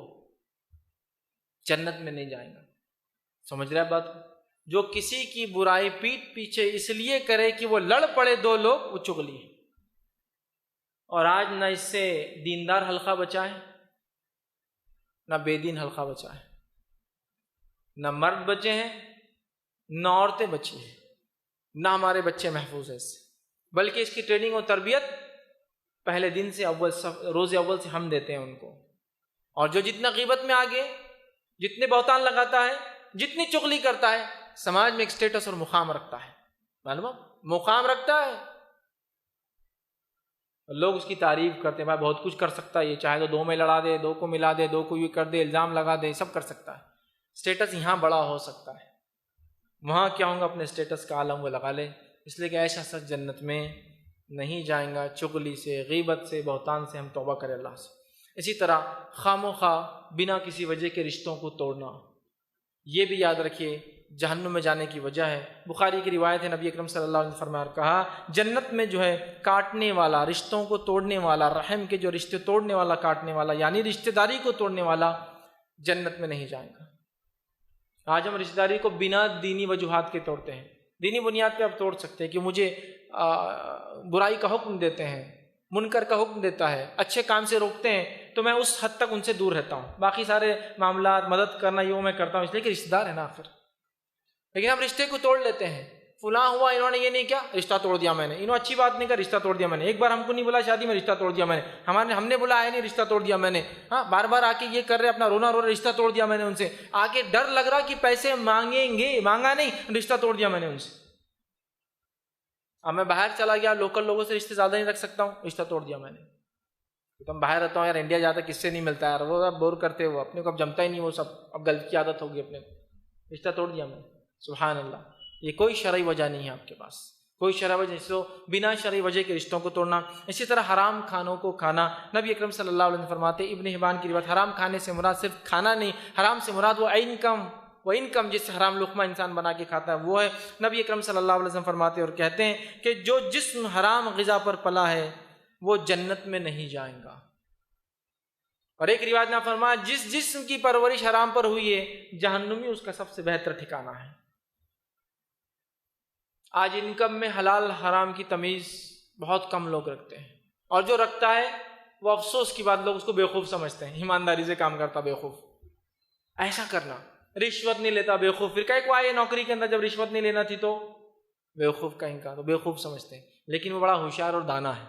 S1: جنت میں نہیں جائیں گا۔ سمجھ رہے بات؟ جو کسی کی برائی پیٹھ پیچھے اس لیے کرے کہ وہ لڑ پڑے دو لوگ، وہ چغلی ہے۔ اور آج نہ اس سے دیندار حلقہ بچا ہے، نہ بے دین حلقہ بچا ہے، نہ مرد بچے ہیں نہ عورتیں بچی ہیں، نہ ہمارے بچے محفوظ ہیں اس سے، بلکہ اس کی ٹریننگ اور تربیت پہلے دن سے روز اول سے ہم دیتے ہیں ان کو۔ اور جو جتنا غیبت میں آگے، جتنے بہتان لگاتا ہے، جتنی چغلی کرتا ہے، سماج میں ایک سٹیٹس اور مقام رکھتا ہے، معلوم مقام رکھتا ہے۔ لوگ اس کی تعریف کرتے ہیں، بھائی بہت کچھ کر سکتا ہے یہ، چاہے تو دو میں لڑا دے، دو کو ملا دے، دو کو یہ کر دے، الزام لگا دے، سب کر سکتا ہے۔ سٹیٹس یہاں بڑا ہو سکتا ہے، وہاں کیا ہوں گا اپنے سٹیٹس کا عالم وہ لگا لے، اس لیے کہ ایسا سچ جنت میں نہیں جائیں گا۔ چغلی سے، غیبت سے، بہتان سے ہم توبہ کریں اللہ سے۔ اسی طرح خام و خواہ بنا کسی وجہ کے رشتوں کو توڑنا، یہ بھی یاد رکھیے جہنم میں جانے کی وجہ ہے۔ بخاری کی روایت ہے، نبی اکرم صلی اللہ علیہ وسلم فرمایا، کہا جنت میں جو ہے کاٹنے والا، رشتوں کو توڑنے والا، رحم کے جو رشتے توڑنے والا، کاٹنے والا، یعنی رشتہ داری کو توڑنے والا جنت میں نہیں جائے گا۔ آج ہم رشتہ داری کو بنا دینی وجوہات کے توڑتے ہیں، دینی بنیاد پہ آپ توڑ سکتے ہیں کہ مجھے برائی کا حکم دیتے ہیں، منکر کا حکم دیتا ہے، اچھے کام سے روکتے ہیں، تو میں اس حد تک ان سے دور رہتا ہوں، باقی سارے معاملات مدد کرنا یہ میں کرتا ہوں، اس لیے کہ رشتہ دار ہے نا آخر۔ لیکن ہم رشتے کو توڑ لیتے ہیں، فلاں ہوا انہوں نے یہ نہیں کیا، رشتہ توڑ دیا میں نے، انہوں اچھی بات نہیں کر، رشتہ توڑ دیا میں نے، ایک بار ہم کو نہیں بلا شادی میں، رشتہ توڑ دیا میں نے، ہم نے بلایا نہیں، رشتہ توڑ دیا میں نے، ہاں بار بار آ کے یہ کر رہے اپنا رونا رو رہے، رشتہ توڑ دیا میں نے ان سے، آگے ڈر لگ رہا کہ پیسے مانگیں گے، مانگا نہیں، رشتہ توڑ دیا میں نے ان سے۔ اب میں باہر چلا گیا، لوکل لوگوں سے رشتے زیادہ نہیں رکھ سکتا ہوں، رشتہ توڑ دیا میں نے۔ تو میں باہر رہتا ہوں یار، انڈیا جاتا کس سے نہیں ملتا ہے یار، وہ اب بور کرتے ہو، اپنے کو اب جمتا ہی نہیں وہ سب، اب غلط کی عادت ہوگی اپنے کو، رشتہ توڑ دیا میں نے۔ سبحان اللہ، یہ کوئی شرعی وجہ نہیں ہے آپ کے پاس، کوئی شرعی وجہ، تو بنا شرعی وجہ کے رشتوں کو توڑنا۔ اسی طرح حرام کھانوں کو کھانا، نبی اکرم صلی اللہ علیہ وسلم فرماتے، ابن حبان کی روایت، حرام کھانے سے مراد صرف کھانا نہیں، حرام سے مراد وہ انکم جس سے حرام لقمہ انسان بنا کے کھاتا ہے وہ ہے۔ نبی اکرم صلی اللہ علیہ وسلم فرماتے اور کہتے ہیں کہ جو جسم حرام غذا پر پلا ہے وہ جنت میں نہیں جائیں گا۔ اور ایک روایت میں فرمایا، جس جسم کی پرورش حرام پر ہوئی ہے جہنمی اس کا سب سے بہتر ٹھکانہ ہے۔ آج انکم میں حلال حرام کی تمیز بہت کم لوگ رکھتے ہیں، اور جو رکھتا ہے وہ افسوس کی بات، لوگ اس کو بیوقوف سمجھتے ہیں، ایمانداری سے کام کرتا بیوقوف، ایسا کرنا، رشوت نہیں لیتا بیوقوف، پھر کہیں کو آئے نوکری کے اندر جب رشوت نہیں لینا تھی تو بیوقوف کہیں کا، تو بیوقوف سمجھتے ہیں، لیکن وہ بڑا ہوشیار اور دانا ہے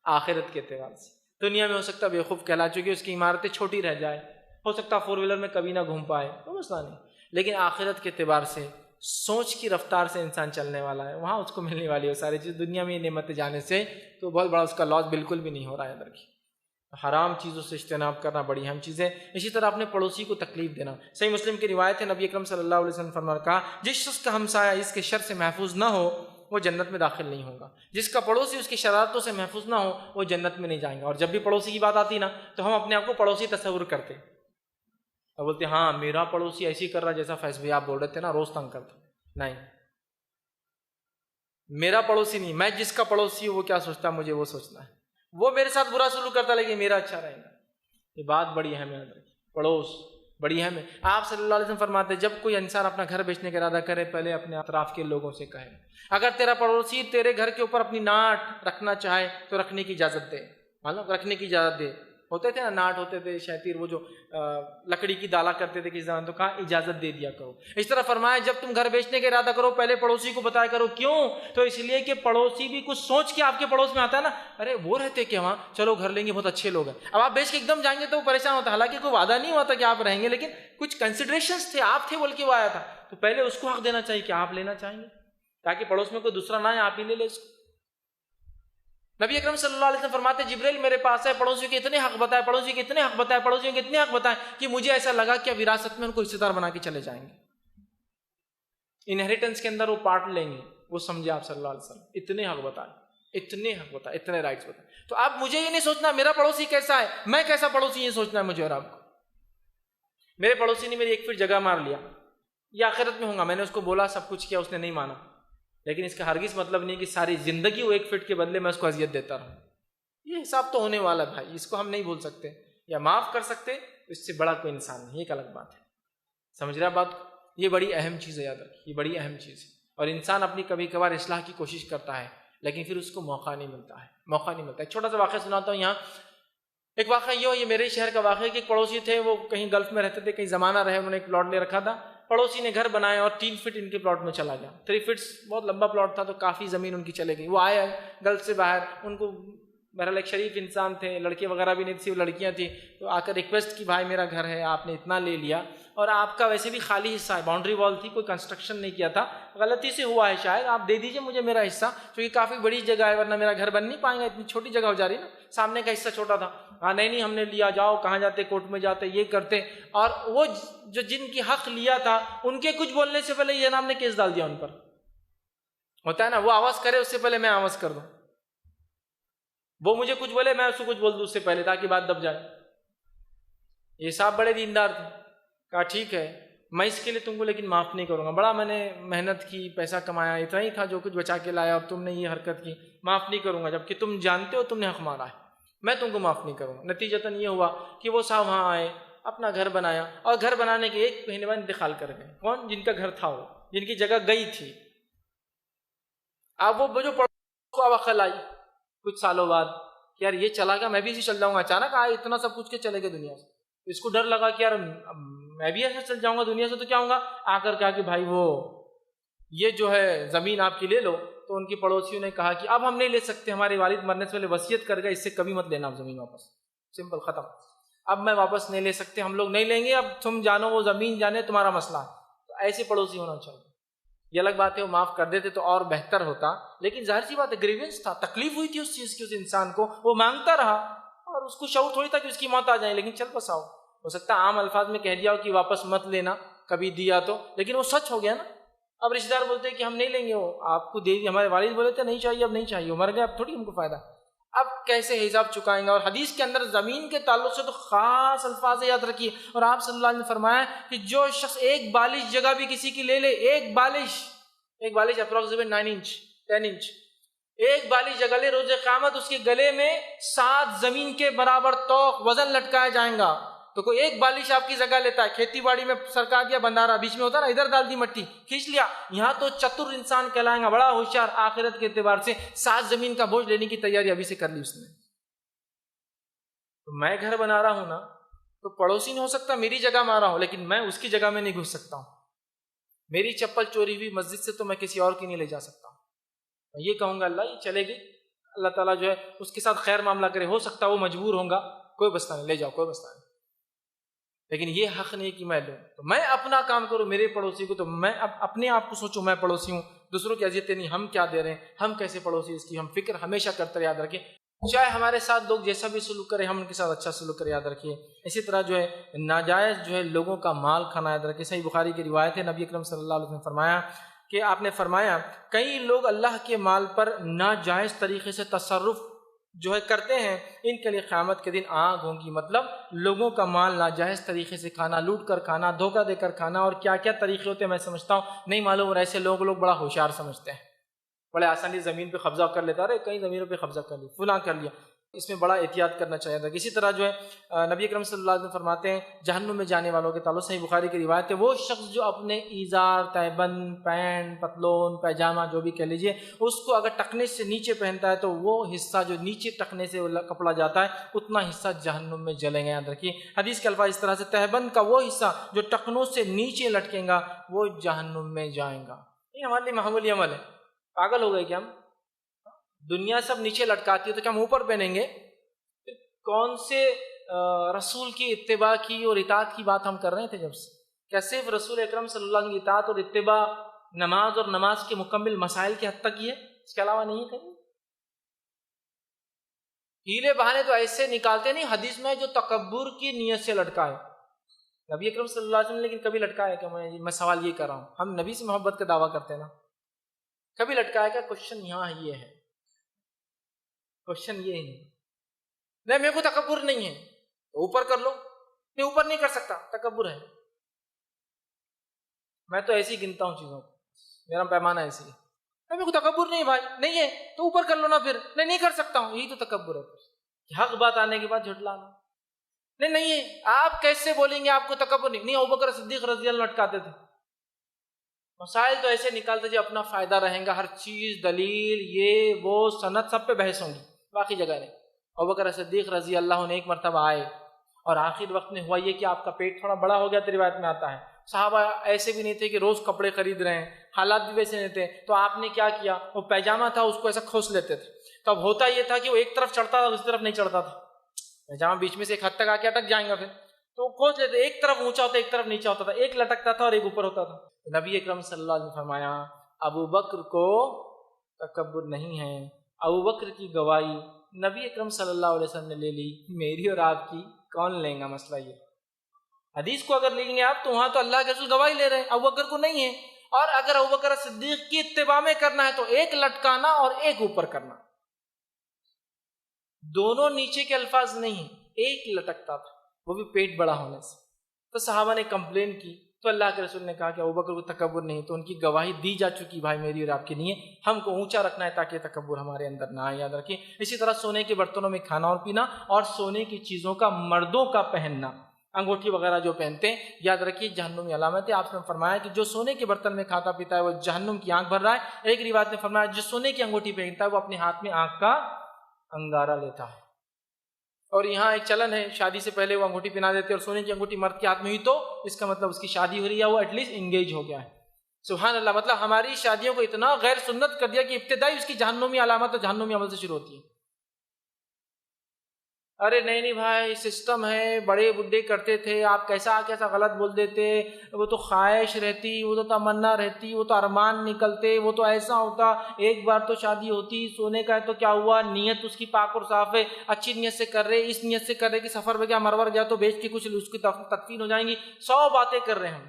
S1: آخرت کے اعتبار سے۔ دنیا میں ہو سکتا ہے بیوقوف کہلا، چونکہ اس کی عمارتیں چھوٹی رہ جائے، ہو سکتا ہے 4 ویلر میں کبھی نہ گھوم پائے، تو مسئلہ نہیں، لیکن آخرت کے اعتبار سے سوچ کی رفتار سے انسان چلنے والا ہے، وہاں اس کو ملنے والی ہے ساری چیز، دنیا میں یہ نعمتیں جانے سے تو بہت بڑا اس کا لاس بالکل بھی نہیں ہو رہا ہے اندر کی۔ حرام چیزوں سے اجتناب کرنا بڑی اہم چیز ہے۔ اسی طرح اپنے پڑوسی کو تکلیف دینا، صحیح مسلم کی روایت ہے، نبی اکرم صلی اللہ علیہ وسلم فرمایا، کہا جس شخص کا ہمسایہ اس کے شر سے محفوظ نہ ہو وہ جنت میں داخل نہیں ہوگا۔ جس کا پڑوسی اس کی شرارتوں سے محفوظ نہ ہو وہ جنت میں نہیں جائیں گا۔ اور جب بھی پڑوسی کی بات آتی نا تو ہم اپنے آپ کو پڑوسی تصور کرتے اور بولتے ہاں میرا پڑوسی ایسی کر رہا جیسا فیض بھائی آپ بول رہے تھے نا، روز تنگ کرتا۔ نہیں، میرا پڑوسی نہیں، میں جس کا پڑوسی ہوں وہ کیا سوچتا ہے مجھے وہ سوچنا ہے۔ وہ میرے ساتھ برا سلوک کرتا لیکن میرا اچھا رہے گا۔ یہ بات بڑی اہم ہے، پڑوس بڑی اہم ہے۔ آپ صلی اللہ علیہ وسلم فرماتے ہیں جب کوئی انسان اپنا گھر بیچنے کا ارادہ کرے پہلے اپنے اطراف کے لوگوں سے کہے۔ اگر تیرا پڑوسی تیرے گھر کے اوپر اپنی ناٹ رکھنا چاہے تو رکھنے کی اجازت دے، معلوم رکھنے کی اجازت دے۔ ہوتے تھے نا ناٹ ہوتے تھے شیطیر، وہ جو لکڑی کی ڈالا کرتے تھے کسی زمان، تو کہا اجازت دے دیا کرو۔ اس طرح فرمایا جب تم گھر بیچنے کا ارادہ کرو پہلے پڑوسی کو بتایا کرو۔ کیوں؟ تو اس لیے کہ پڑوسی بھی کچھ سوچ کے آپ کے پڑوس میں آتا ہے نا، ارے وہ رہتے کہ وہاں، چلو گھر لیں گے، بہت اچھے لوگ ہیں۔ اب آپ بیچ کے ایک دم جائیں گے تو وہ پریشان ہوتا ہے، حالانکہ کوئی وعدہ نہیں ہوا تھا کہ آپ رہیں گے، لیکن کچھ کنسیڈریشنز تھے، آپ تھے بول کے وہ آیا تھا، تو پہلے اس کو حق دینا چاہیے کہ آپ لینا چاہیں گے، تاکہ پڑوس میں کوئی دوسرا نہ آئے، آپ ہی لے لے اس کو۔ نبی اکرم صلی اللہ علیہ وسلم فرماتے جبریل میرے پاس ہے، پڑوسیوں کے اتنے حق بتائے، پڑوسیوں کے اتنے حق بتائے، پڑوسیوں کے اتنے حق بتائے کہ مجھے ایسا لگا کہ وراثت میں ان کو حصے دار بنا کے چلے جائیں گے، انہیریٹنس کے اندر وہ پارٹ لیں گے۔ وہ سمجھے آپ صلی اللہ علیہ وسلم اتنے حق بتائے، اتنے حق بتائے، اتنے رائٹس بتائے۔ تو اب مجھے یہ نہیں سوچنا میرا پڑوسی کیسا ہے، میں کیسا پڑوسی، یہ سوچنا ہے مجھے اور آپ کو۔ میرے پڑوسی نے میری 1 فٹ جگہ مار لیا، یہ آخرت میں ہوگا، میں نے اس کو بولا سب کچھ کیا، اس نے نہیں مانا، لیکن اس کا ہرگز مطلب نہیں کہ ساری زندگی وہ 1 فٹ کے بدلے میں اس کو اذیت دیتا رہوں۔ یہ حساب تو ہونے والا ہے بھائی، اس کو ہم نہیں بھول سکتے یا معاف کر سکتے، اس سے بڑا کوئی انسان نہیں، ایک الگ بات ہے۔ سمجھ رہا بات؟ یہ بڑی اہم چیز ہے، یاد رکھیے یہ بڑی اہم چیز ہے۔ اور انسان اپنی کبھی کبھار اصلاح کی کوشش کرتا ہے لیکن پھر اس کو موقع نہیں ملتا ہے، موقع نہیں ملتا ہے۔ ایک چھوٹا سا واقعہ سناتا ہوں یہاں۔ ایک واقعہ یہ میرے شہر کا واقعہ کہ ایک پڑوسی تھے، وہ کہیں گلف میں رہتے تھے، کہیں زمانہ رہے، انہوں نے ایک پلاٹ لے رکھا تھا۔ پڑوسی نے گھر بنایا اور 3 فٹ ان کے پلاٹ میں چلا گیا، 3 فٹس بہت لمبا پلاٹ تھا، تو کافی زمین ان کی چلے گئی۔ وہ آئے گلف سے باہر، ان کو بہرحال ایک شریف انسان تھے، لڑکے وغیرہ بھی نہیں تھی، وہ لڑکیاں تھیں، تو آ کر ریکویسٹ کی بھائی میرا گھر ہے، آپ نے اتنا لے لیا اور آپ کا ویسے بھی خالی حصہ ہے، باؤنڈری وال تھی، کوئی کنسٹرکشن نہیں کیا تھا، غلطی سے ہوا ہے شاید، آپ دے دیجئے مجھے میرا حصہ، کیونکہ کافی بڑی جگہ ہے ورنہ میرا گھر بن نہیں پائے گا، اتنی چھوٹی جگہ ہو جا رہی ہے نا، سامنے کا حصہ چھوٹا تھا۔ ہاں نہیں ہم نے لیا، جاؤ کہاں جاتے، کورٹ میں جاتے، یہ کرتے۔ اور وہ جو جن کی حق لیا تھا ان کے کچھ بولنے سے پہلے یہ جناب نے کیس ڈال دیا ان پر۔ ہوتا ہے نا، وہ آواز کرے اس سے پہلے میں آواز کر دوں، وہ مجھے کچھ بولے میں اس کو کچھ بول دوں اس سے پہلے، تاکہ بات دب جائے۔ یہ صاحب بڑے دیندار تھے، کہا ٹھیک ہے میں اس کے لیے تم کو لیکن معاف نہیں کروں گا، بڑا میں نے محنت کی، پیسہ کمایا، اتنا ہی تھا جو کچھ بچا کے لایا اور تم نے یہ حرکت کی، معاف نہیں کروں گا، جبکہ تم جانتے ہو تم نے حق مارا ہے، میں تم کو معاف نہیں کروں گا۔ نتیجتاً یہ ہوا کہ وہ صاحب وہاں آئے، اپنا گھر بنایا، اور گھر بنانے کے 1 مہینے بعد انتقال کر گئے۔ کون؟ جن کا گھر تھا، وہ جن کی جگہ گئی تھی۔ اب وہ جو پڑوس کو عقل آئی کچھ سالوں بعد کہ یار یہ چلا گیا، میں بھی اسی چل جاؤں گا، اچانک آئے اتنا سب کچھ کے چلے گئے دنیا سے، اس کو ڈر لگا کہ یار میں بھی ایسے چل جاؤں گا دنیا سے تو کیا ہوں گا، آ کر کہا کہ بھائی وہ یہ جو ہے زمین آپ کی لے لو۔ تو ان کی پڑوسیوں نے کہا کہ اب ہم نہیں لے سکتے، ہمارے والد مرنے سے پہلے وصیت کر گئے، اس سے کبھی مت لینا آپ زمین واپس، سمپل ختم، اب میں واپس نہیں لے سکتے، ہم لوگ نہیں لیں گے، اب تم جانو وہ زمین جانے، تمہارا مسئلہ ہے۔ تو ایسے پڑوسی ہونا چاہیے۔ یہ الگ بات ہے وہ معاف کر دیتے تو اور بہتر ہوتا، لیکن ظاہر سی بات ہے گریونس تھا، تکلیف ہوئی تھی اس چیز کی، اس انسان کو، وہ مانگتا رہا اور اس کو شعور تھوڑی تھا کہ اس کی موت آ جائے، لیکن چل بس آؤ، ہو سکتا ہے عام الفاظ میں کہہ دیا ہو کہ واپس مت لینا کبھی دیا تو، لیکن وہ سچ ہو گیا نا۔ اب رشتہ دار بولتے ہیں کہ ہم نہیں لیں گے، وہ آپ کو دے دیا، ہمارے والد بولے تھے نہیں چاہیے، اب نہیں چاہیے، وہ مر گئے، اب تھوڑی ہم کو فائدہ، اب کیسے حساب چکائیں گے۔ اور حدیث کے اندر زمین کے تعلق سے تو خاص الفاظ یاد رکھیے، اور آپ صلی اللہ علیہ وسلم نے فرمایا کہ جو شخص 1 بالش جگہ بھی کسی کی لے لے، 1 بالش اپروکسیمیٹ 9 انچ 10 انچ، 1 بالش جگہ لے، روز قیامت اس کے گلے میں 7 زمین کے برابر توق وزن لٹکایا جائیں گا۔ تو کوئی 1 بالش آپ کی جگہ لیتا ہے، کھیتی باڑی میں سرکا دیا بندارا، بیچ میں ہوتا نا، ادھر ڈال دی مٹی، کھینچ لیا، یہاں تو چتر انسان کہلائیں گا، بڑا ہوشیار، آخرت کے اعتبار سے 7 زمین کا بوجھ لینے کی تیاری ابھی سے کر لی اس نے۔ تو میں گھر بنا رہا ہوں نا، تو پڑوسی نہیں ہو سکتا میری جگہ میں آ رہا ہوں، لیکن میں اس کی جگہ میں نہیں گھس سکتا ہوں، میری چپل چوری ہوئی مسجد سے تو میں کسی اور کی نہیں لے جا سکتا ہوں، میں یہ کہوں گا اللہ یہ چلے گی، اللہ تعالیٰ جو ہے اس کے ساتھ خیر معاملہ کرے، ہو سکتا ہے وہ مجبور ہوں گا، کوئی مسئلہ نہیں، لے جاؤ کوئی مسئلہ نہیں، لیکن یہ حق نہیں کہ میں لوں، تو میں اپنا کام کروں، میرے پڑوسی کو، تو میں اب اپنے آپ کو سوچوں میں پڑوسی ہوں، دوسروں کی اذیتیں نہیں، ہم کیا دے رہے ہیں، ہم کیسے پڑوسی، اس کی ہم فکر ہمیشہ کرتے رہے، یاد رکھیں، چاہے ہمارے ساتھ لوگ جیسا بھی سلوک کریں، ہم ان کے ساتھ اچھا سلوک کریں، یاد رکھیے۔ اسی طرح جو ہے ناجائز جو ہے لوگوں کا مال کھانا، یاد رکھیے، صحیح بخاری کی روایت ہے، نبی اکرم صلی اللہ علیہ وسلم نے فرمایا کہ آپ نے فرمایا کئی لوگ اللہ کے مال پر ناجائز طریقے سے تصرف جو ہے کرتے ہیں، ان کے لیے قیامت کے دن آگ ہوں گی۔ مطلب لوگوں کا مال ناجائز طریقے سے کھانا، لوٹ کر کھانا، دھوکہ دے کر کھانا، اور کیا کیا طریقے ہوتے ہیں میں سمجھتا ہوں نہیں معلوم، اور ایسے لوگ بڑا ہوشیار سمجھتے ہیں، بڑے آسانی زمین پہ قبضہ کر لیتا ہے، کئی زمینوں پہ قبضہ کر لیا، فلاں کر لیا۔ اس میں بڑا احتیاط کرنا چاہیے تھا۔ اسی طرح جو ہے نبی اکرم صلی اللہ علیہ وسلم فرماتے ہیں جہنم میں جانے والوں کے تعلق صحیح بخاری کی روایت ہے، وہ شخص جو اپنے ایزار، تہبند، پینٹ، پتلون، پیجامہ جو بھی کہہ لیجئے، اس کو اگر ٹخنے سے نیچے پہنتا ہے تو وہ حصہ جو نیچے ٹخنے سے کپڑا جاتا ہے اتنا حصہ جہنم میں جلیں گے۔ یاد رکھیے حدیث کے الفاظ اس طرح سے، تہبند کا وہ حصہ جو ٹخنوں سے نیچے لٹکیں گا وہ جہنم میں جائیں گا۔ یہ ہمارے لیے معمولی عمل ہے، پاگل ہو گئے کیا ہم؟ دنیا سب نیچے لٹکاتی ہے تو کیا ہم اوپر پہنیں گے؟ کون سے رسول کی اتباع کی اور اطاعت کی بات ہم کر رہے تھے جب سے؟ کیا صرف رسول اکرم صلی اللہ علیہ وسلم کی اطاعت اور اتباع نماز اور نماز کے مکمل مسائل کی حد تک ہی ہے، اس کے علاوہ نہیں ہے کہیں؟ ہیلے بہانے تو ایسے نکالتے نہیں حدیث میں جو تکبر کی نیت سے لٹکائے۔ نبی اکرم صلی اللہ علیہ وسلم نے لیکن کبھی لٹکایا کہ میں سوال یہ کر رہا ہوں، ہم نبی سے محبت کا دعویٰ کرتے ہیں نا، کبھی لٹکایا کیا؟ کوشچن یہاں یہ ہے، کوشچن یہ ہے نہیں میرے کو تکبر نہیں ہے تو اوپر کر لو، نہیں اوپر نہیں کر سکتا تکبر ہے۔ میں تو ایسی گنتا ہوں چیزوں کو، میرا پیمانہ ایسی ہے، میرے کو تکبر نہیں ہے بھائی، نہیں ہے تو اوپر کر لو نا، پھر نہیں کر سکتا ہوں، یہی تو تکبر ہے۔ حق بات آنے کے بعد جھٹلانا، نہیں ہے آپ کیسے بولیں گے آپ کو تکبر نہیں؟ ابوبکر صدیق رضی اللہ عنہ لٹکاتے تھے، مسائل تو ایسے نکالتے جو اپنا فائدہ رہیں گا، ہر چیز دلیل یہ وہ سند سب پہ بحث ہوں گی، باقی جگہ نہیں۔ ابوبکر صدیق رضی اللہ عنہ ایک مرتبہ آئے اور آخر وقت میں ہوا یہ کہ آپ کا پیٹ تھوڑا بڑا ہو گیا، تو روایت میں آتا ہے صحابہ ایسے بھی نہیں تھے کہ روز کپڑے خرید رہے ہیں، حالات بھی ویسے نہیں تھے، تو آپ نے کیا کیا، وہ پیجامہ تھا اس کو ایسا کھوس لیتے تھے، تو اب ہوتا یہ تھا کہ وہ ایک طرف چڑھتا تھا دوسری طرف نہیں چڑھتا تھا، پیجامہ بیچ میں سے ایک حد تک آ کے اٹک جائیں گا، پھر تو کھوس لیتے، ایک طرف اونچا ہوتا ایک طرف نیچا ہوتا تھا، ایک لٹکتا تھا اور ایک اوپر ہوتا تھا۔ نبی اکرم صلی اللہ علیہ وسلم فرمایا ابو بکر کو تکبر نہیں ہے، ابو بکر کی گواہی نبی اکرم صلی اللہ علیہ وسلم نے لے لی، میری اور آپ کی کون لیں گا؟ مسئلہ یہ حدیث کو اگر لیں گے آپ تو وہاں تو اللہ کے رسول گواہی لے رہے ہیں، ابو بکر کو نہیں ہے، اور اگر ابو بکر صدیق کی اتباع میں کرنا ہے تو ایک لٹکانا اور ایک اوپر کرنا، دونوں نیچے کے الفاظ نہیں، ایک لٹکتا تھا وہ بھی پیٹ بڑا ہونے سے۔ تو صحابہ نے کمپلین کی تو اللہ کے رسول نے کہا کہ ابوبکر کو تکبر نہیں، تو ان کی گواہی دی جا چکی، بھائی میری اور آپ کی نہیں ہے، ہم کو اونچا رکھنا ہے تاکہ تکبر ہمارے اندر نہ آئے، یاد رکھیں۔ اسی طرح سونے کے برتنوں میں کھانا اور پینا، اور سونے کی چیزوں کا مردوں کا پہننا، انگوٹھی وغیرہ جو پہنتے ہیں، یاد رکھیے جہنمی علامت ہے۔ آپ نے فرمایا کہ جو سونے کے برتن میں کھاتا پیتا ہے وہ جہنم کی آنکھ بھر رہا ہے۔ ایک روایت میں فرمایا جو سونے کی انگوٹھی پہنتا ہے وہ اپنے ہاتھ میں آنکھ کا انگارہ لیتا ہے۔ اور یہاں ایک چلن ہے، شادی سے پہلے وہ انگوٹھی پہنا دیتے، اور سونے کی انگوٹھی مرد کے ہاتھ میں ہوئی تو اس کا مطلب اس کی شادی ہو رہی ہے، وہ ایٹ لیسٹ انگیج ہو گیا ہے۔ سبحان اللہ، مطلب ہماری شادیوں کو اتنا غیر سنت کر دیا کہ ابتدائی اس کی جہنمی علامت اور جہنمی عمل سے شروع ہوتی ہے۔ ارے نہیں بھائی سسٹم ہے، بڑے بڈھے کرتے تھے، آپ کیسا غلط بول دیتے، وہ تو خواہش رہتی، وہ تو تمنا رہتی، وہ تو ارمان نکلتے، وہ تو ایسا ہوتا، ایک بار تو شادی ہوتی، سونے کا ہے تو کیا ہوا، نیت اس کی پاک اور صاف ہے، اچھی نیت سے کر رہے، اس نیت سے کر رہے کہ سفر میں کیا مرور گیا تو بیچ کے کچھ اس کی تدفین ہو جائیں گی، 100 باتیں کر رہے ہیں ہم،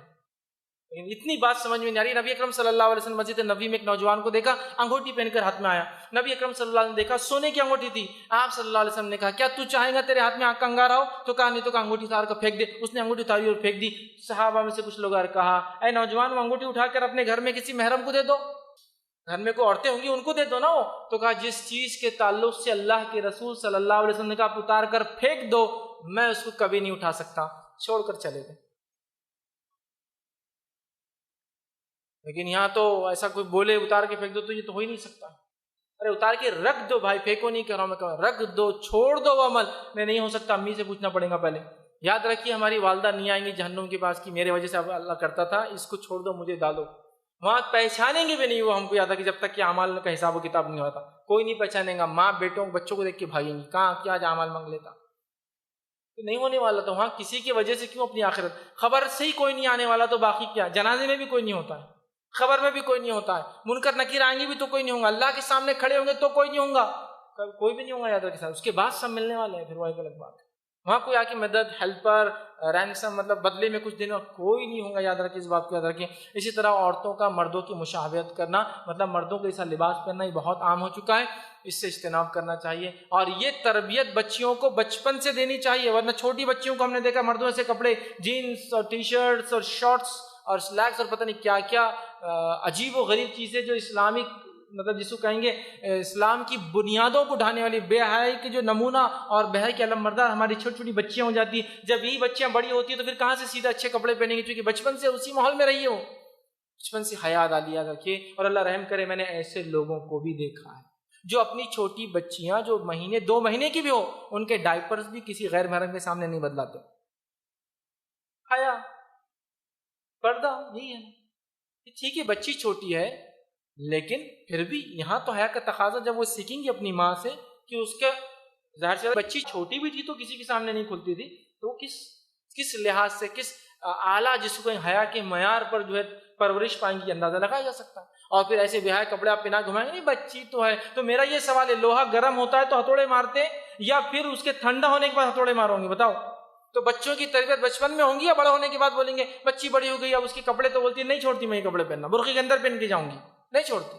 S1: لیکن اتنی بات سمجھ میں نہیں آ رہی۔ نبی اکرم صلی اللہ علیہ وسلم مسجد نبوی میں ایک نوجوان کو دیکھا، انگوٹھی پہن کر ہاتھ میں آیا، نبی اکرم صلی اللہ علیہ وسلم نے دیکھا سونے کی انگوٹھی تھی، آپ صلی اللہ علیہ وسلم نے کہا کیا تو چاہے گا تیرے ہاتھ میں آنکھ کا انگارہ ہو؟ تو کہا نہیں، تو کہا انگوٹھی اتار کر پھینک دے، اس نے انگوٹھی اتاری اور پھینک دی۔ صحابہ میں سے کچھ لوگ اور کہا اے نوجوان وہ انگوٹھی اٹھا کر اپنے گھر میں کسی محرم کو دے دو، گھر میں کوئی عورتیں ہوں گی ان کو دے دو نا وہ۔ تو کہا جس چیز کے تعلق سے اللہ کے رسول صلی اللہ علیہ وسلم نے کہا اتار کر پھینک دو، میں اس کو کبھی نہیں اٹھا سکتا، چھوڑ کر چلے گئے۔ لیکن یہاں تو ایسا کوئی بولے اتار کے پھینک دو تو یہ تو ہو ہی نہیں سکتا۔ ارے اتار کے رکھ دو بھائی، پھینکو نہیں کر رہا ہوں میں، کہا رکھ دو، چھوڑ دو وہ عمل۔ نہیں ہو سکتا، امی سے پوچھنا پڑے گا پہلے۔ یاد رکھیے ہماری والدہ نہیں آئیں گی جہنم کے پاس کی میرے وجہ سے اللہ کرتا تھا، اس کو چھوڑ دو مجھے ڈالو، وہاں پہچانیں گے بھی نہیں وہ ہم کو، یاد ہے کہ جب تک کہ اعمال کا حساب و کتاب نہیں ہوتا کوئی نہیں پہچانے گا، ماں بیٹوں بچوں کو دیکھ کے بھاگیں گی، کہاں کیا آج اعمال مانگ لیتا، نہیں ہونے والا تو وہاں کسی کی وجہ سے کیوں اپنی آخرت، خبر سے ہی کوئی نہیں آنے والا تو باقی کیا، جنازے میں بھی کوئی نہیں ہوتا ہے، خبر میں بھی کوئی نہیں ہوتا ہے، منکر نکیر آئیں گے بھی تو کوئی نہیں ہوگا، اللہ کے سامنے کھڑے ہوں گے تو کوئی نہیں ہوگا، کوئی بھی نہیں ہوگا، یاد رکھے، اس کے بعد سب ملنے والے ہیں، پھر وہ ایک الگ بات ہے۔ وہاں کوئی آ کے مدد، ہیلپر، رینسم مطلب بدلے میں کچھ دینا کوئی نہیں ہوگا، یاد رکھیں اس بات کو یاد رکھیں۔ اسی طرح عورتوں کا مردوں کی مشابہت کرنا، مطلب مردوں کو ایسا لباس پہننا یہ بہت عام ہو چکا ہے، اس سے اجتناب کرنا چاہیے۔ اور یہ تربیت بچیوں کو بچپن سے دینی چاہیے، ورنہ چھوٹی بچیوں کو ہم نے دیکھا مردوں سے کپڑے، جینس اور ٹی شرٹس اور شارٹس اور سلیکس اور پتہ نہیں کیا کیا عجیب و غریب چیزیں جو اسلامک مطلب جس کو کہیں گے اسلام کی بنیادوں کو ڈھانے والی بے حیائی کے جو نمونہ اور بے حیائی کے علم بردار ہماری چھوٹی چھوٹی بچیاں ہو جاتی ہیں۔ جب یہی بچیاں بڑی ہوتی ہیں تو پھر کہاں سے سیدھا اچھے کپڑے پہنیں گے، چونکہ بچپن سے اسی ماحول میں رہی ہو، بچپن سے حیا ڈالی یاد رکھیے۔ اور اللہ رحم کرے، میں نے ایسے لوگوں کو بھی دیکھا ہے جو اپنی چھوٹی بچیاں جو مہینے 2 مہینے کی بھی ہو، ان کے ڈائپرز بھی کسی غیر محرم کے سامنے نہیں بدلاتے۔ حیا، پردہ، یہی ہے۔ ٹھیک ہے بچی چھوٹی ہے، لیکن پھر بھی یہاں تو حیا کا تقاضا جب وہ سیکھیں گی اپنی ماں سے کہ اس کے ظاہر سے بچی چھوٹی بھی تھی تو کسی کے سامنے نہیں کھلتی تھی، تو کس لحاظ سے کس اعلیٰ جس کو حیا کے معیار پر جو ہے پرورش پائیں گی اندازہ لگایا جا سکتا ہے۔ اور پھر ایسے بے حیا کپڑے آپ پہنا گھمائیں گے، نہیں بچی تو ہے۔ تو میرا یہ سوال ہے، لوہا گرم ہوتا ہے تو ہتھوڑے مارتے یا پھر اس کے ٹھنڈا ہونے کے بعد ہتھوڑے ماروں گے؟ بتاؤ۔ تو بچوں کی تربیت بچپن میں ہوں گی یا بڑا ہونے کے بعد بولیں گے بچی بڑی ہو گئی اب اس کے کپڑے تو بولتی ہے نہیں چھوڑتی میں یہ کپڑے پہننا، برقعے کے اندر پہن کے جاؤں گی، نہیں چھوڑتی۔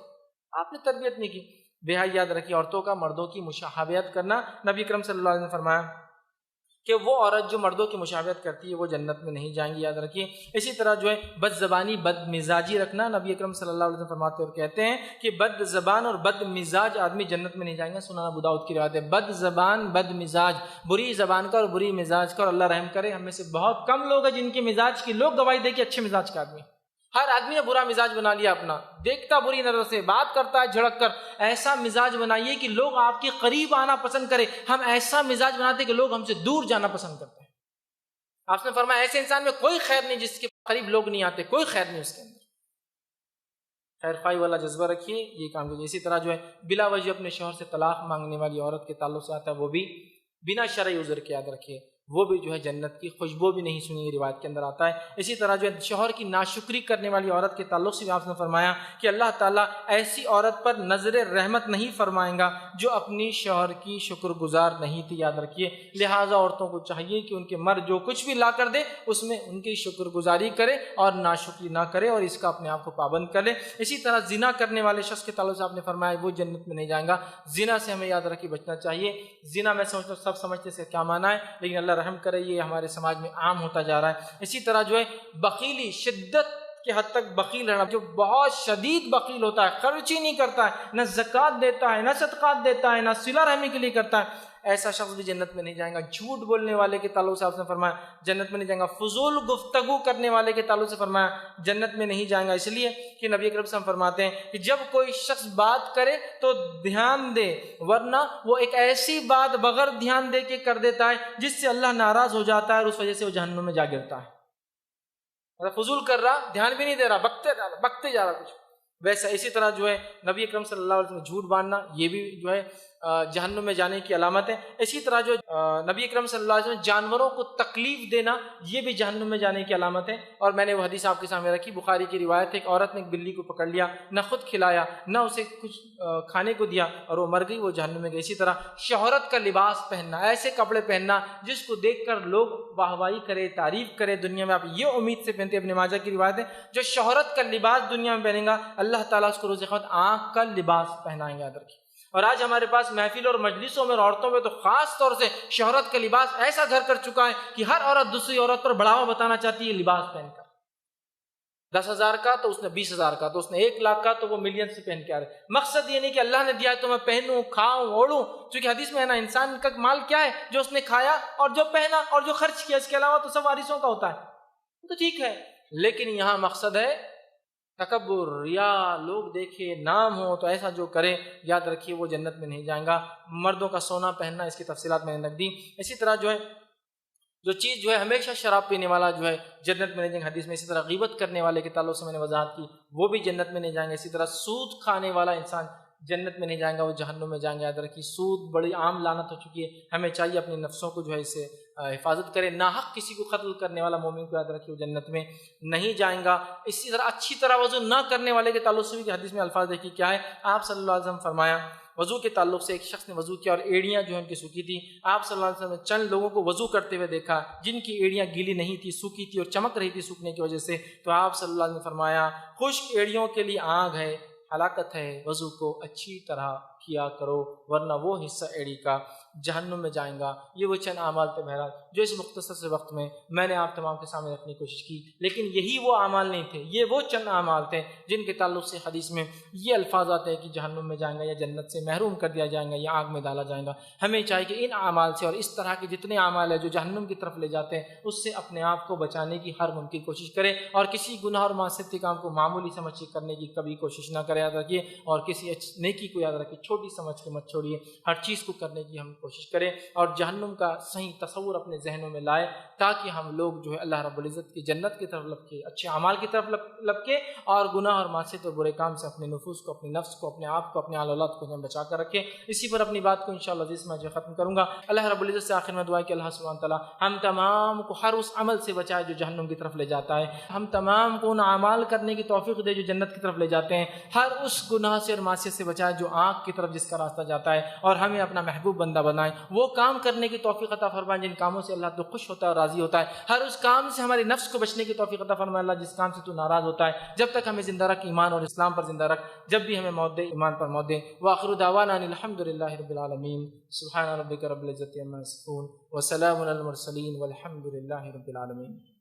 S1: آپ نے تربیت نہیں کی۔ بے حیائی یاد رکھی، عورتوں کا مردوں کی مشابہت کرنا، نبی اکرم صلی اللہ علیہ وسلم نے فرمایا کہ وہ عورت جو مردوں کی مشابہت کرتی ہے وہ جنت میں نہیں جائیں گی، یاد رکھیے۔ اسی طرح جو ہے بد زبانی، بد مزاجی رکھنا، نبی اکرم صلی اللہ علیہ وسلم فرماتے اور کہتے ہیں کہ بد زبان اور بد مزاج آدمی جنت میں نہیں جائیں گے۔ سنن ابو داؤد کی روایت ہے، بد زبان بد مزاج، بری زبان کا اور بری مزاج کا، اور اللہ رحم کرے ہم میں سے بہت کم لوگ ہیں جن کے مزاج کی لوگ گواہی دے کہ اچھے مزاج کا آدمی۔ ہر آدمی نے برا مزاج بنا لیا اپنا، دیکھتا بری نظر سے، بات کرتا ہے جھڑک کر۔ ایسا مزاج بنائیے کہ لوگ آپ کے قریب آنا پسند کرے۔ ہم ایسا مزاج بناتے کہ لوگ ہم سے دور جانا پسند کرتے ہیں۔ آپ نے فرمایا ایسے انسان میں کوئی خیر نہیں جس کے قریب لوگ نہیں آتے، کوئی خیر نہیں اس کے اندر۔ خیر خواہی والا جذبہ رکھیے، یہ کام کیجیے۔ اسی طرح جو ہے بلا وجہ اپنے شوہر سے طلاق مانگنے والی عورت کے تعلق سے آتا ہے، وہ بھی بنا شرعی عذر کے، یاد رکھیے، وہ بھی جو ہے جنت کی خوشبو بھی نہیں سنی، روایت کے اندر آتا ہے۔ اسی طرح جو ہے شوہر کی ناشکری کرنے والی عورت کے تعلق سے بھی آپ نے فرمایا کہ اللہ تعالیٰ ایسی عورت پر نظر رحمت نہیں فرمائیں گا جو اپنی شوہر کی شکر گزار نہیں تھی، یاد رکھیے۔ لہٰذا عورتوں کو چاہیے کہ ان کے مرد جو کچھ بھی لا کر دے اس میں ان کی شکر گزاری کرے اور ناشکری نہ کرے، اور اس کا اپنے آپ کو پابند کر لے۔ اسی طرح زنا کرنے والے شخص کے تعلق سے آپ نے فرمایا وہ جنت میں نہیں جائیں گا۔ زنا سے ہمیں یاد رکھے بچنا چاہیے۔ زنا میں سمجھتا ہوں سب سمجھتے سے کیا معنی ہے، لیکن اللہ رحم کرے یہ ہمارے سماج میں عام ہوتا جا رہا ہے۔ اسی طرح جو ہے بخیلی، شدت کے حد تک بخیل رہنا، جو بہت شدید بخیل ہوتا ہے، خرچ ہی نہیں کرتا ہے، نہ زکوٰۃ دیتا ہے، نہ صدقات دیتا ہے، نہ صلہ رحمی کے لیے کرتا ہے، ایسا شخص بھی جنت میں نہیں جائے گا۔ جھوٹ بولنے والے کے تعلق سے آپ نے فرمایا جنت میں نہیں جائے گا۔ فضول گفتگو کرنے والے کے تعلق سے فرمایا جنت میں نہیں جائے گا، اس لیے کہ نبی اکرم صلی اللہ علیہ وسلم فرماتے ہیں کہ جب کوئی شخص بات کرے تو دھیان دے، ورنہ وہ ایک ایسی بات بغیر دھیان دے کے کر دیتا ہے جس سے اللہ ناراض ہو جاتا ہے اور اس وجہ سے وہ جہنم میں جا گرتا ہے۔ فضول کر رہا، دھیان بھی نہیں دے رہا، بکتے جا رہا کچھ ویسا۔ اسی طرح جو ہے نبی اکرم صلی اللہ علیہ وسلم جھوٹ باندھنا، یہ بھی جو ہے جہنم میں جانے کی علامت ہے۔ اسی طرح جو نبی اکرم صلی اللہ علیہ وسلم جانوروں کو تکلیف دینا، یہ بھی جہنم میں جانے کی علامت ہے۔ اور میں نے وہ حدیث آپ کے سامنے رکھی، بخاری کی روایت ہے، ایک عورت نے ایک بلی کو پکڑ لیا، نہ خود کھلایا نہ اسے کچھ کھانے کو دیا، اور وہ مر گئی، وہ جہنم میں گئی۔ اسی طرح شہرت کا لباس پہننا، ایسے کپڑے پہننا جس کو دیکھ کر لوگ واہوائی کرے، تعریف کرے دنیا میں، آپ یہ امید سے پہنتے ہیں۔ ابن ماجہ کی روایت ہے جو شہرت کا لباس دنیا میں پہنے گا اللہ تعالیٰ اس کو روز قیامت آنکھ کا لباس پہنائیں گے، یاد رکھیے۔ اور آج ہمارے پاس محفل اور مجلسوں میں اور عورتوں میں تو خاص طور سے شہرت کا لباس ایسا گھر کر چکا ہے کہ ہر عورت دوسری عورت پر بڑھاوا بتانا چاہتی ہے لباس پہن کر۔ 10,000 کا تو اس نے 20,000 کا، تو اس نے 1,00,000 کا تو وہ ملین سے پہن کے آ رہے۔ مقصد یہ نہیں کہ اللہ نے دیا ہے تو میں پہنوں، کھاؤں، اوڑھوں، چونکہ حدیث میں ہے نا انسان کا مال کیا ہے، جو اس نے کھایا اور جو پہنا اور جو خرچ کیا، اس کے علاوہ تو سب وارثوں کا ہوتا ہے، تو ٹھیک ہے۔ لیکن یہاں مقصد ہے تکبر، ریا، لوگ دیکھے، نام ہو، تو ایسا جو کرے یاد رکھیے وہ جنت میں نہیں جائیں گا۔ مردوں کا سونا پہننا، اس کی تفصیلات میں نے رکھ دی۔ اسی طرح جو ہے جو چیز جو ہے ہمیشہ شراب پینے والا جو ہے جنت میں نہیں جائیں گے، حدیث میں۔ اسی طرح غیبت کرنے والے کے تعلق سے میں نے وضاحت کی، وہ بھی جنت میں نہیں جائیں گے۔ اسی طرح سود کھانے والا انسان جنت میں نہیں جائیں گا، وہ جہنم میں جائیں گے، یاد رکھیے۔ سود بڑی عام لعنت ہو چکی ہے، ہمیں چاہیے اپنے نفسوں کو جو ہے اس سے حفاظت کرے. ناحق کسی کو قتل کرنے والا مومن کو یاد رکھیے وہ جنت میں نہیں جائیں گا. اسی طرح اچھی طرح وضو نہ کرنے والے کے تعلق سے بھی حدیث میں الفاظ دیکھیے کیا ہے. آپ صلی اللہ علیہ وسلم فرمایا وضو کے تعلق سے، ایک شخص نے وضو کیا اور ایڑیاں جو ہیں ان کی سوکھی تھی. آپ صلی اللہ علیہ وسلم نے چند لوگوں کو وضو کرتے ہوئے دیکھا جن کی ایڑیاں گیلی نہیں تھی، سوکھی تھی اور چمک رہی تھی سوکھنے کی وجہ سے. تو آپ صلی اللہ علیہ وسلم نے فرمایا خشک ایڑیوں کے لیے آگ ہے، ہلاکت ہے، وضو کو اچھی طرح کیا کرو ورنہ وہ حصہ ایڑی کا جہنم میں جائیں گا. یہ وہ چند اعمال تھے بہرحال جو اس مختصر سے وقت میں نے آپ تمام کے سامنے رکھنے کی کوشش کی، لیکن یہی وہ اعمال نہیں تھے، یہ وہ چند اعمال تھے جن کے تعلق سے حدیث میں یہ الفاظ آتے ہیں کہ جہنم میں جائیں گا یا جنت سے محروم کر دیا جائیں گا یا آگ میں ڈالا جائے گا. ہمیں چاہیے کہ ان اعمال سے اور اس طرح کے جتنے اعمال ہیں جو جہنم کی طرف لے جاتے ہیں اس سے اپنے آپ کو بچانے کی ہر ممکن کوشش کرے اور کسی گناہ اور معصیت کے کام کو معمولی سمجھ کے کرنے کی کبھی کوشش نہ کرے. یاد رکھیے اور کسی نیکی کو یاد رکھیے چھوٹی سمجھ کے مت چھوڑیے، ہر چیز کو کرنے کی ہم کوشش کریں اور جہنم کا صحیح تصور اپنے ذہنوں میں لائے تاکہ ہم لوگ جو ہے اللہ رب العزت کی جنت کی طرف لپکے، اچھے اعمال کی طرف لپکے اور گناہ اور معصیت اور برے کام سے اپنے نفوس کو، اپنے نفس کو، اپنے آپ کو، اپنے آل اولاد کو ہم بچا کر رکھیں. اسی پر اپنی بات کو انشاءاللہ عزیز میں جو ختم کروں گا. اللہ رب العزت سے آخر میں دعا ہے کہ اللہ سبحانہ تعالیٰ ہم تمام کو ہر اس عمل سے بچائے جو جہنم کی طرف لے جاتا ہے، ہم تمام کو ان اعمال کرنے کی توفیق دے جو جنت کی طرف لے جاتے ہیں، ہر اس گناہ سے اور معصیت سے بچائے جو آنکھ کی طرف جس کا راستہ جاتا ہے اور ہمیں اپنا محبوب بندہ بنائے. وہ کام کرنے کی توفیق عطا فرمائے جن کاموں سے اللہ تو خوش ہوتا ہے اور راضی ہوتا ہے. ہر اس کام سے ہمارے نفس کو بچنے کی توفیق عطا فرمائے اللہ جس کام سے تو ناراض ہوتا ہے. جب تک ہمیں زندہ رکھ ایمان اور اسلام پر زندہ رکھ، جب بھی ہمیں موت دے ایمان پر موت دے. وآخر دعوانا ان الحمدللہ رب العالمین. سبحان ربک رب العزت عما یصفون وسلام علی المرسلین والحمد للہ رب العالمین.